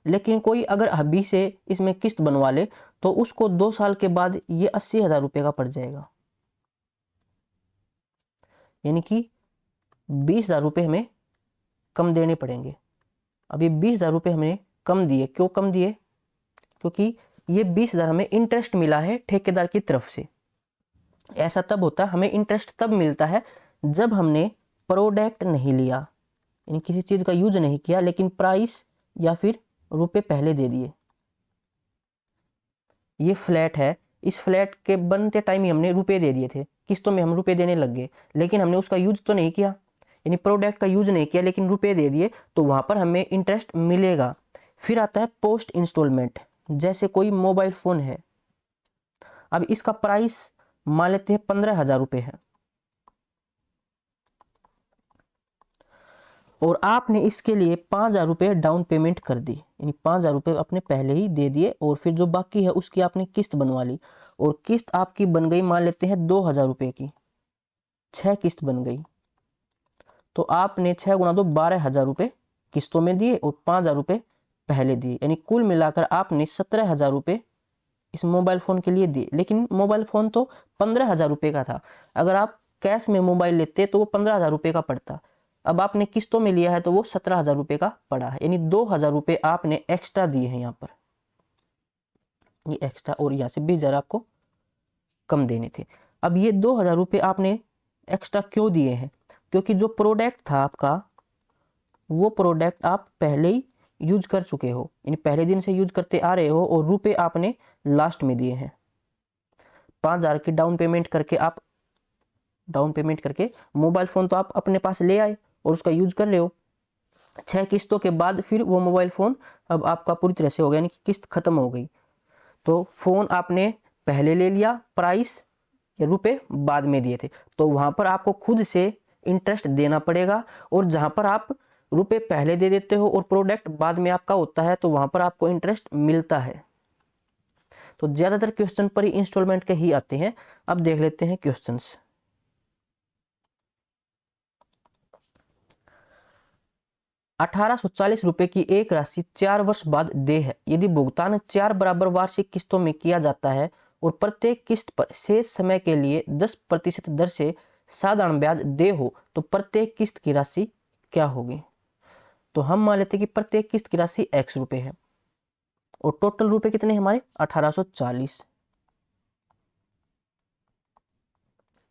लेकिन कोई अगर अभी से इसमें किस्त बनवा ले तो उसको 2 साल के बाद ये 80,000 रुपये का पड़ जाएगा, यानी कि 20,000 रुपये हमें कम देने पड़ेंगे। अब ये 20,000 रुपये हमने कम दिए, क्यों कम दिए, क्योंकि ये 20,000 हमें इंटरेस्ट मिला है ठेकेदार की तरफ से। ऐसा तब होता है, हमें इंटरेस्ट तब मिलता है जब हमने प्रोडक्ट नहीं लिया, यानी किसी चीज का यूज नहीं किया, लेकिन प्राइस या फिर रुपए पहले दे दिए। ये फ्लैट है, इस फ्लैट के बनते टाइम ही हमने रुपए दे दिए थे, किस्तों में हम रुपए देने लग गए, लेकिन हमने उसका यूज तो नहीं किया, यानी प्रोडक्ट का यूज नहीं किया, लेकिन रुपए दे दिए, तो वहां पर हमें इंटरेस्ट मिलेगा। फिर आता है पोस्ट इंस्टॉलमेंट। जैसे कोई मोबाइल फोन है, अब इसका प्राइस मान लेते हैं 15,000 रुपये है और आपने इसके लिए 5,000 रुपये डाउन पेमेंट कर दी, यानी 5,000 रुपये अपने पहले ही दे दिए और फिर जो बाकी है उसकी आपने किस्त बनवा ली और किस्त आपकी बन गई मान लेते हैं 2,000 रुपये की, 6 किस्त बन गई। तो आपने 6 गुना 2 12,000 रुपये किस्तों में दिए और 5,000 रुपये पहले दिए, यानी कुल मिलाकर आपने 17,000 रुपये इस मोबाइल फ़ोन के लिए दिए। लेकिन मोबाइल फ़ोन तो 15,000 रुपये का था, अगर आप कैश में मोबाइल लेते तो वो 15,000 रुपये का पड़ता। अब आपने किस्तों में लिया है तो वो 17,000 रुपये का पड़ा है, यानी 2,000 रुपये आपने एक्स्ट्रा दिए हैं यहाँ पर, ये एक्स्ट्रा, और यहाँ से 20,000 आपको कम देने थे। अब ये 2,000 रुपये आपने एक्स्ट्रा क्यों दिए हैं, क्योंकि जो प्रोडक्ट था आपका वो प्रोडक्ट आप पहले ही यूज कर चुके हो, यानी पहले दिन से यूज करते आ रहे हो और रुपए आपने लास्ट में दिए हैं। 5,000 की डाउन पेमेंट करके मोबाइल फोन तो आप अपने पास ले आए और उसका यूज कर रहे हो। 6 किस्तों के बाद फिर वो मोबाइल फोन अब आपका पूरी तरह से हो गया, यानी कि किस्त खत्म हो गई। तो फोन आपने पहले ले लिया, प्राइस या रुपए बाद में दिए थे, तो वहां पर आपको खुद से इंटरेस्ट देना पड़ेगा। और जहां पर आप रुपए पहले दे देते हो और प्रोडक्ट बाद में आपका होता है तो वहां पर आपको इंटरेस्ट मिलता है। तो ज्यादातर क्वेश्चन पर ही इंस्टॉलमेंट के ही आते हैं। अब देख लेते हैं क्वेश्चंस। ₹1840 की एक राशि 4 वर्ष बाद देय है। यदि भुगतान 4 बराबर वार्षिक किस्तों में किया जाता है और प्रत्येक किस्त पर शेष समय के लिए 10% दर से साधारण ब्याज देय हो तो प्रत्येक किस्त की राशि क्या होगी। तो हम मान लेते हैं कि प्रत्येक किस्त की राशि x रुपए है और टोटल रुपए कितने हमारे 1840।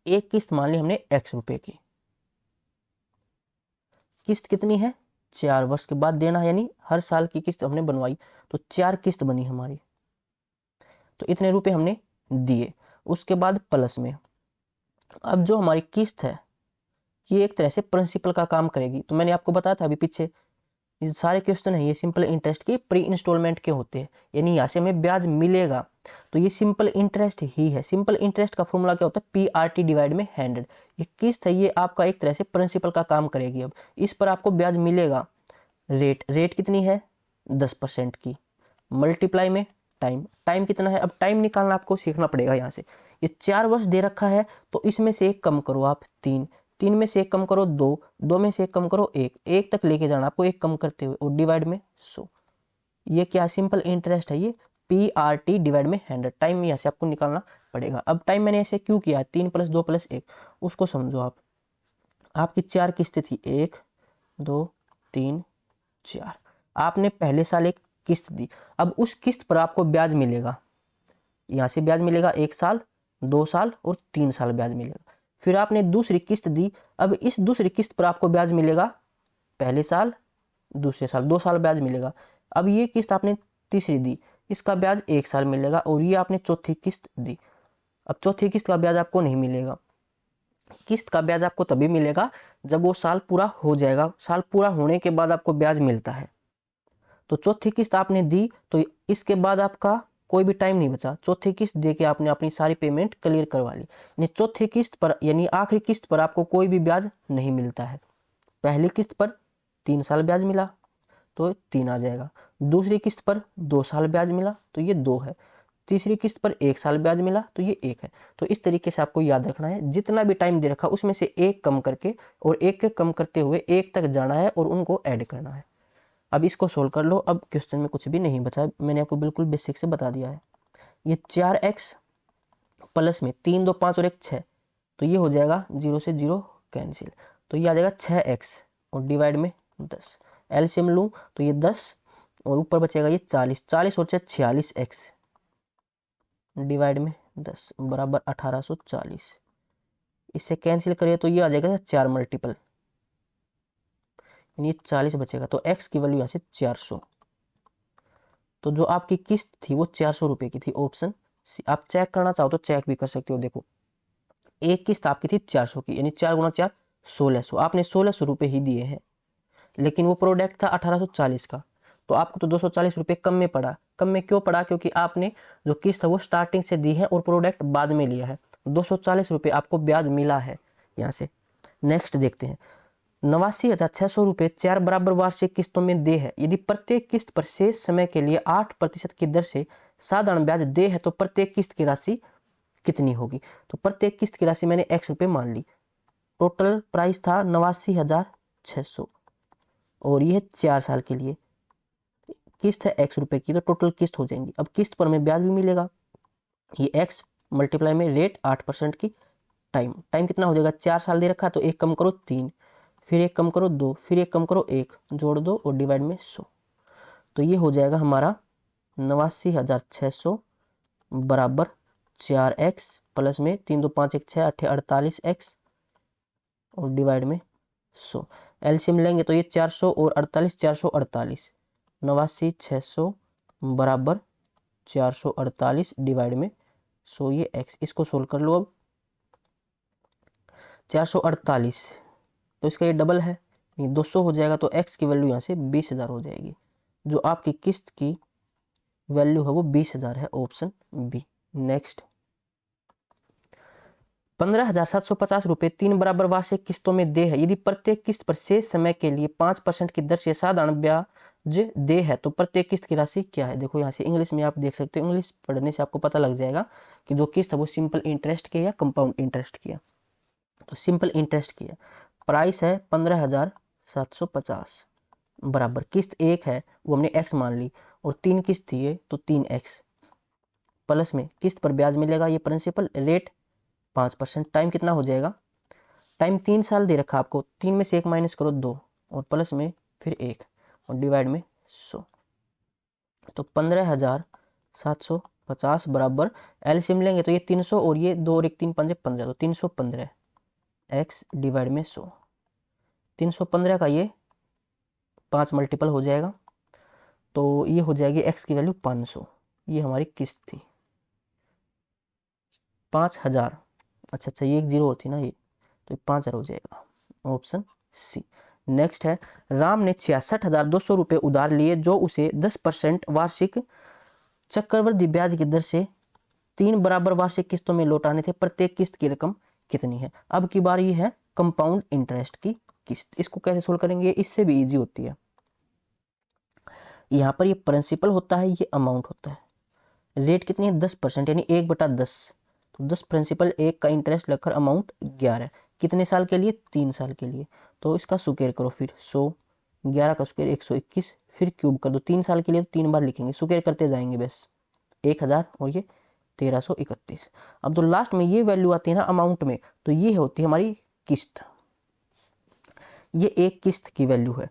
एक किस्त मान ली हमने x रुपए की, किस्त कितनी है 4 वर्ष के बाद देना है, यानी हर साल की किस्त हमने बनवाई तो 4 किस्त बनी हमारी, तो इतने रुपए हमने दिए। उसके बाद प्लस में अब जो हमारी किस्त है ये एक तरह से प्रिंसिपल का काम करेगी। तो मैंने आपको बताया था अभी पीछे, ये सारे क्वेश्चन है ये सिंपल इंटरेस्ट के प्री इंस्टॉलमेंट के होते हैं, यानी यहाँ से हमें ब्याज मिलेगा, तो ये सिंपल इंटरेस्ट ही है। सिंपल इंटरेस्ट का फॉर्मूला क्या होता है, PRT डिवाइड में 100। ये किस्त है, ये आपका एक तरह से प्रिंसिपल का काम करेगी। अब इस पर आपको ब्याज मिलेगा। रेट कितनी है 10% की, मल्टीप्लाई में टाइम कितना है, अब टाइम निकालना आपको सीखना पड़ेगा। यहाँ से ये 4 वर्ष दे रखा है, तो इसमें से एक कम करो आप 3 में से एक कम करो 2 में से एक कम करो 1 तक लेके जाना आपको, एक कम करते हुए, और डिवाइड में 100। ये क्या सिंपल इंटरेस्ट है, ये PRT डिवाइड में 100। टाइम यहाँ से आपको निकालना पड़ेगा। अब टाइम मैंने ऐसे क्यों किया, 3 + 2 + 1, उसको समझो आप। आपकी 4 किस्तें थी, 1 2 3 4। आपने पहले साल एक किस्त दी, अब उस किस्त पर आपको ब्याज मिलेगा। यहाँ से ब्याज मिलेगा 1 साल, 2 साल और 3 साल ब्याज मिलेगा। फिर आपने दूसरी किस्त दी, अब इस दूसरी किस्त पर आपको ब्याज मिलेगा पहले साल, दूसरे साल 2 साल ब्याज मिलेगा। अब ये किस्त आपने तीसरी दी, इसका ब्याज 1 साल मिलेगा, और ये आपने चौथी किस्त दी। अब चौथी किस्त का ब्याज आपको नहीं मिलेगा। किस्त का ब्याज आपको तभी मिलेगा जब वो साल पूरा हो जाएगा। साल पूरा होने के बाद आपको ब्याज मिलता है। तो चौथी किस्त आपने दी, तो इसके बाद आपका कोई भी टाइम नहीं बचा। चौथी किस्त दे के आपने अपनी सारी पेमेंट क्लियर करवा ली, यानी चौथी किस्त पर, यानी आखिरी किस्त पर आपको कोई भी ब्याज नहीं मिलता है। पहली किस्त पर 3 साल ब्याज मिला तो 3 आ जाएगा, दूसरी किस्त पर 2 साल ब्याज मिला तो ये 2 है, तीसरी किस्त पर 1 साल ब्याज मिला तो ये 1 है। तो इस तरीके से आपको याद रखना है, जितना भी टाइम दे रखा उसमें से एक कम करके और एक कम करते हुए 1 तक जाना है और उनको ऐड करना है। अब इसको सोल्व कर लो। अब क्वेश्चन में कुछ भी नहीं बचा, मैंने आपको बिल्कुल बेसिक से बता दिया है। ये 4x प्लस में 3 2 5 और 1 6, तो ये हो जाएगा 0 से 0 कैंसिल, तो ये आ जाएगा 6x और डिवाइड में 10। एलसीएम लूँ तो ये 10 और ऊपर बचेगा ये 40, 40 और 46x डिवाइड में 10 बराबर 1840। इससे कैंसिल करिए तो ये आ जाएगा 4 मल्टीपल, ये 40 बचेगा, तो x की वैल्यू यहाँ से 400। तो जो आपकी किस्त थी वो 400 रुपये की थी, ऑप्शन सी। आप चेक करना चाहो तो चेक भी कर सकते हो। देखो एक किस्त आपकी थी 400 की, यानी 4 × 4 1600, आपने 1600 रुपये ही दिए हैं, लेकिन वो प्रोडक्ट था 1840 का, तो आपको तो 240 रुपये कम में पड़ा। कम में क्यों पड़ा, क्योंकि आपने जो किस्त है वो स्टार्टिंग से दी है और प्रोडक्ट बाद में लिया है। 240 रुपये आपको ब्याज मिला है यहाँ से। नेक्स्ट देखते हैं, 89,600 रुपये 4 बराबर वार्षिक किस्तों में दे है। यदि प्रत्येक किस्त पर शेष समय के लिए 8% की दर से साधारण ब्याज दे है तो प्रत्येक किस्त की राशि कितनी होगी। तो प्रत्येक किस्त की राशि मैंने x रुपये मान ली। टोटल प्राइस था 89,600 और ये 4 साल के लिए किस्त है x रुपये की, तो टोटल किस्त हो जाएंगी। अब किस्त पर हमें ब्याज भी मिलेगा, ये x मल्टीप्लाई में रेट 8% की, टाइम कितना हो जाएगा, 4 साल दे रखा, तो एक कम करो 3, फिर एक कम करो 2, फिर एक कम करो 1, जोड़ दो और डिवाइड में 100। तो ये हो जाएगा हमारा 89,600 बराबर 4x प्लस में 3 2 5 1 6 8 48x और डिवाइड में 100। एलसीएम लेंगे तो ये 400 और 48 448, 89,600 बराबर 448 डिवाइड में 100, ये x। इसको सोल्व कर लो। अब 448 तो इसका ये डबल है, ये 200 हो जाएगा, तो x की वैल्यू यहाँ से 20,000 हो जाएगी। जो आपकी किस्त की वैल्यू है वो 20,000 है, ऑप्शन बी। नेक्स्ट 15,750 रुपये 3 बराबर वार्षिक किस्तों में दे है। यदि प्रत्येक किस्त पर शेष समय के लिए 5% की दर से साधारण ब्याज दे है तो प्रत्येक किस्त की राशि क्या है। देखो यहाँ से इंग्लिश में आप देख सकते हो, इंग्लिश पढ़ने से आपको पता लग जाएगा कि जो किस्त है वो सिंपल इंटरेस्ट की या कंपाउंड इंटरेस्ट की है। तो सिंपल इंटरेस्ट की है, प्राइस है 15,750 बराबर किस्त 1 है, वो हमने x मान ली, और 3 किस्त थी ये, तो 3x प्लस में किस्त पर ब्याज मिलेगा, ये प्रिंसिपल, रेट 5%। टाइम कितना हो जाएगा, टाइम 3 साल दे रखा आपको, 3 में से 1 माइनस करो 2 और प्लस में फिर 1 और डिवाइड में 100। तो 15,750 बराबर एलसीएम लेंगे तो ये 300 और ये 2 और 1 3 5 15, तो 315 x डिवाइड में 100। 315 का ये 5 मल्टीपल हो जाएगा, तो ये हो जाएगी x की वैल्यू 500। ये हमारी किस्त थी 5,000। अच्छा ये एक जीरो होती ना, ये तो 5,000 हो जाएगा, ऑप्शन सी। नेक्स्ट है, राम ने 66,200 रुपये उधार लिए जो उसे 10% वार्षिक चक्रवृद्धि ब्याज की दर से 3 बराबर वार्षिक किस्तों में लौटाने थे। प्रत्येक किस्त की रकम कितनी है? अब की बार ये है कंपाउंड इंटरेस्ट की किस्त। इसको कैसे सोल्व करेंगे? इससे भी इजी होती है। यहाँ पर ये प्रिंसिपल होता है, ये अमाउंट होता है। रेट कितनी है? 10%, यानी 1/10। तो 10 प्रिंसिपल, 1 का इंटरेस्ट लगकर अमाउंट 11। कितने साल के लिए? 3 साल के लिए। तो इसका स्क्वायर करो फिर, 100, 11 का स्क्वायर 121, फिर क्यूब कर दो। 3 साल के लिए तो 3 बार लिखेंगे, स्क्वायर करते जाएंगे बस। 1000 और ये 1331। अब तो लास्ट में ये वैल्यू आती है ना अमाउंट में, तो ये होती है हमारी किस्त। ये एक किस्त की वैल्यू है।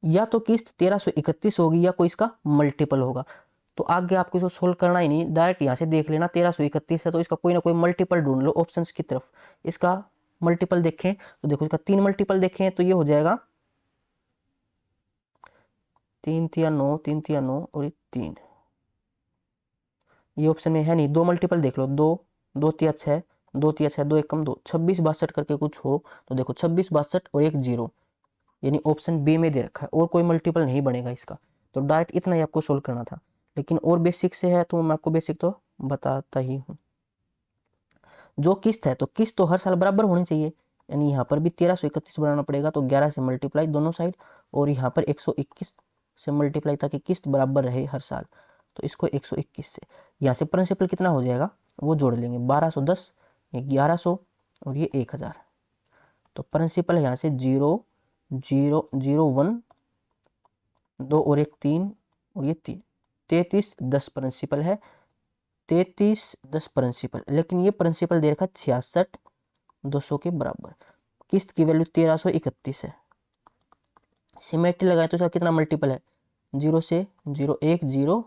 या तो किस्त 1331 होगी या कोई इसका मल्टीपल होगा। तो आगे आपको इसको सोल्व करना ही नहीं, डायरेक्ट यहाँ से देख लेना 1331 है तो इसका कोई ना कोई मल्टीपल ढूंढ लो ऑप्शंस की तरफ। इसका मल्टीपल देखें तो देखो, इसका 3 मल्टीपल देखें तो ये हो जाएगा 3 तिया 9, 3 तिया 9 और ये 3। ये ऑप्शन में है नहीं। 2 मल्टीपल देख लो, 2, 2 तिया 6, 2 तिया 6, 2 एकम 2, 26 62 करके कुछ हो तो देखो 26 62 और एक 0, यानी ऑप्शन बी में दे रखा है और कोई मल्टीपल नहीं बनेगा इसका। तो डायरेक्ट इतना ही आपको सोल्व करना था, लेकिन और बेसिक से है तो मैं आपको बेसिक तो बताता ही हूँ। जो किस्त है तो किस्त तो हर साल बराबर होनी चाहिए, यानी यहाँ पर भी 1331 बनाना पड़ेगा। तो 11 से मल्टीप्लाई दोनों साइड, और यहाँ पर 121 से मल्टीप्लाई ताकि किस्त बराबर रहे हर साल। तो इसको 121 से, यहाँ से प्रिंसिपल कितना हो जाएगा वो जोड़ लेंगे, 1210, ये 1100 और ये 1000। तो प्रिंसिपल यहाँ से 0 0 0 1 2 और एक 3 और ये 3, 33 10 प्रिंसिपल है, 33 10 प्रिंसिपल। लेकिन ये प्रिंसिपल दे रखा 66,200 के बराबर। किस्त की वैल्यू 1331 है। सिमेट्री लगाए तो इसका कितना मल्टीपल है? 0 से 0 1 0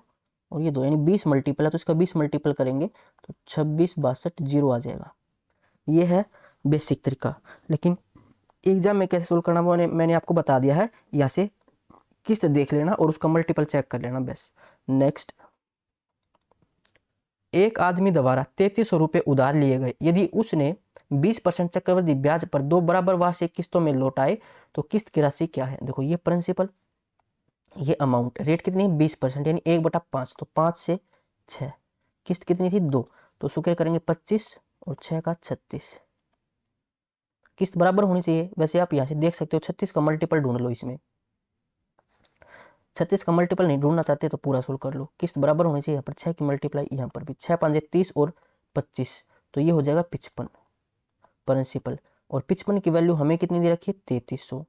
और ये 2, यानी 20 मल्टीपल है। तो इसका 20 मल्टीपल करेंगे तो 26 62 0 आ जाएगा। ये है बेसिक तरीका, लेकिन एग्जाम में कैसे सोल्व करना वो मैंने आपको बता दिया है। यहाँ से किस्त देख लेना और उसका मल्टीपल चेक कर लेना बस। नेक्स्ट, एक आदमी द्वारा 3300 रुपये उधार लिए गए। यदि उसने 20% चक्रवृद्धि ब्याज पर 2 बराबर वार्षिक किस्तों में लौटाए तो किस्त की राशि क्या है? देखो, ये प्रिंसिपल, ये अमाउंट, रेट कितनी है? 20%, यानी 1/5। तो 5 से 6, किस्त कितनी थी? 2, तो स्क्वायर करेंगे 25 और 6 का 36। किस्त बराबर होनी चाहिए। वैसे आप यहाँ से देख सकते हो 36 का मल्टीपल ढूंढ लो। इसमें 36 का मल्टीपल नहीं ढूंढना चाहते तो पूरा सोल्व कर लो। किस्त बराबर होनी चाहिए। यहाँ पर 6 की मल्टीप्लाई, यहाँ पर भी 6 5 30 और 25, तो ये हो जाएगा 55 प्रिंसिपल। और 55 की वैल्यू हमें कितनी दे रखी है? 3300।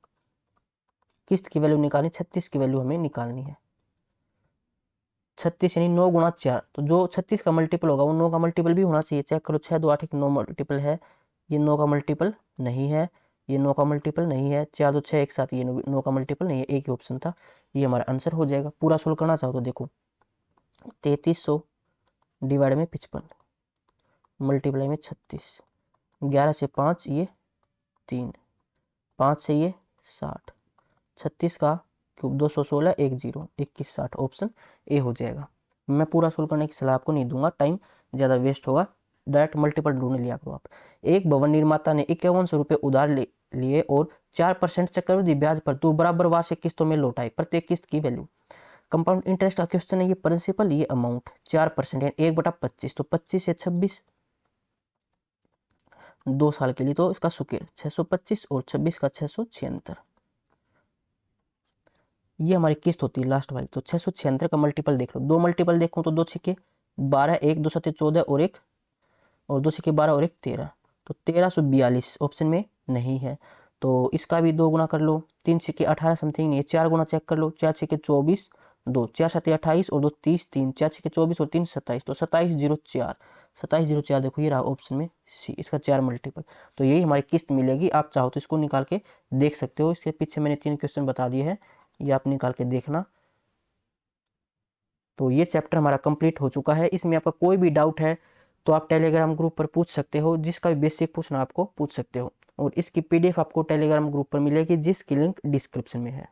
किस्त की वैल्यू निकालनी, 36 की वैल्यू हमें निकालनी है। 36 यानी 9 गुणा 4, तो जो 36 का मल्टीपल होगा वो 9 का मल्टीपल भी होना चाहिए। चेक करो, 6 2 8 9 मल्टीपल है, ये 9 का मल्टीपल नहीं है, ये 9 का मल्टीपल नहीं है, 4 2 6 एक साथ, ये 9 का मल्टीपल नहीं है, एक ही ऑप्शन था। ये हमारा आंसर हो जाएगा। पूरा सोल्व करना चाहो तो देखो, 3300 डिवाइड में 55 मल्टीप्लाई में 36, 11 से 5 ये 3, 5 से ये 60, 36 का क्यूब 216 1 0 21 60, ऑप्शन ए हो जाएगा। मैं पूरा सोल्व करने की सलाह आपको नहीं दूंगा, टाइम ज़्यादा वेस्ट होगा। डायरेक्ट मल्टीपल ढूंढ लिया करो आप। एक भवन निर्माता ने 5100 रुपये उधार लिए और 4% चक्रवृद्धि ब्याज पर 2 बराबर वार्षिक किस्तों में लौटाए। प्रत्येक किस्त की वैल्यू। कंपाउंड इंटरेस्ट का क्वेश्चन है, ये प्रिंसिपल, ये अमाउंट, 4% यानी 1/25, तो 25 से 26 2 साल के लिए, तो इसका स्क्वायर 625 और 26 का 676। ये हमारी किस्त होती है लास्ट वाली। तो 676 का मल्टीपल देख लो। 2 मल्टीपल देखो तो 2 छिके 12, 1 2 7 14 और 1 और 2 छिके 12 और 1 13, तो 1342 ऑप्शन में नहीं है। तो इसका भी 2 गुना कर लो। 3 छिके 18 समथिंग नहीं है, 4 गुना चेक कर लो। 4 छिके 24, 2 4 7 28 और 2 30 3, 4 छिके 24 और 3 27, तो 2704, 2704 देखो ये रहा ऑप्शन में सी, इसका 4 मल्टीपल। तो यही हमारी किस्त मिलेगी। आप चाहो तो इसको निकाल के देख सकते हो। इसके पीछे मैंने 3 क्वेश्चन बता दिए हैं, ये आप निकाल के देखना। तो ये चैप्टर हमारा कंप्लीट हो चुका है। इसमें आपका कोई भी डाउट है तो आप टेलीग्राम ग्रुप पर पूछ सकते हो, जिसका भी बेसिक पूछना आपको पूछ सकते हो। और इसकी पीडीएफ आपको टेलीग्राम ग्रुप पर मिलेगी, जिसकी लिंक डिस्क्रिप्शन में है।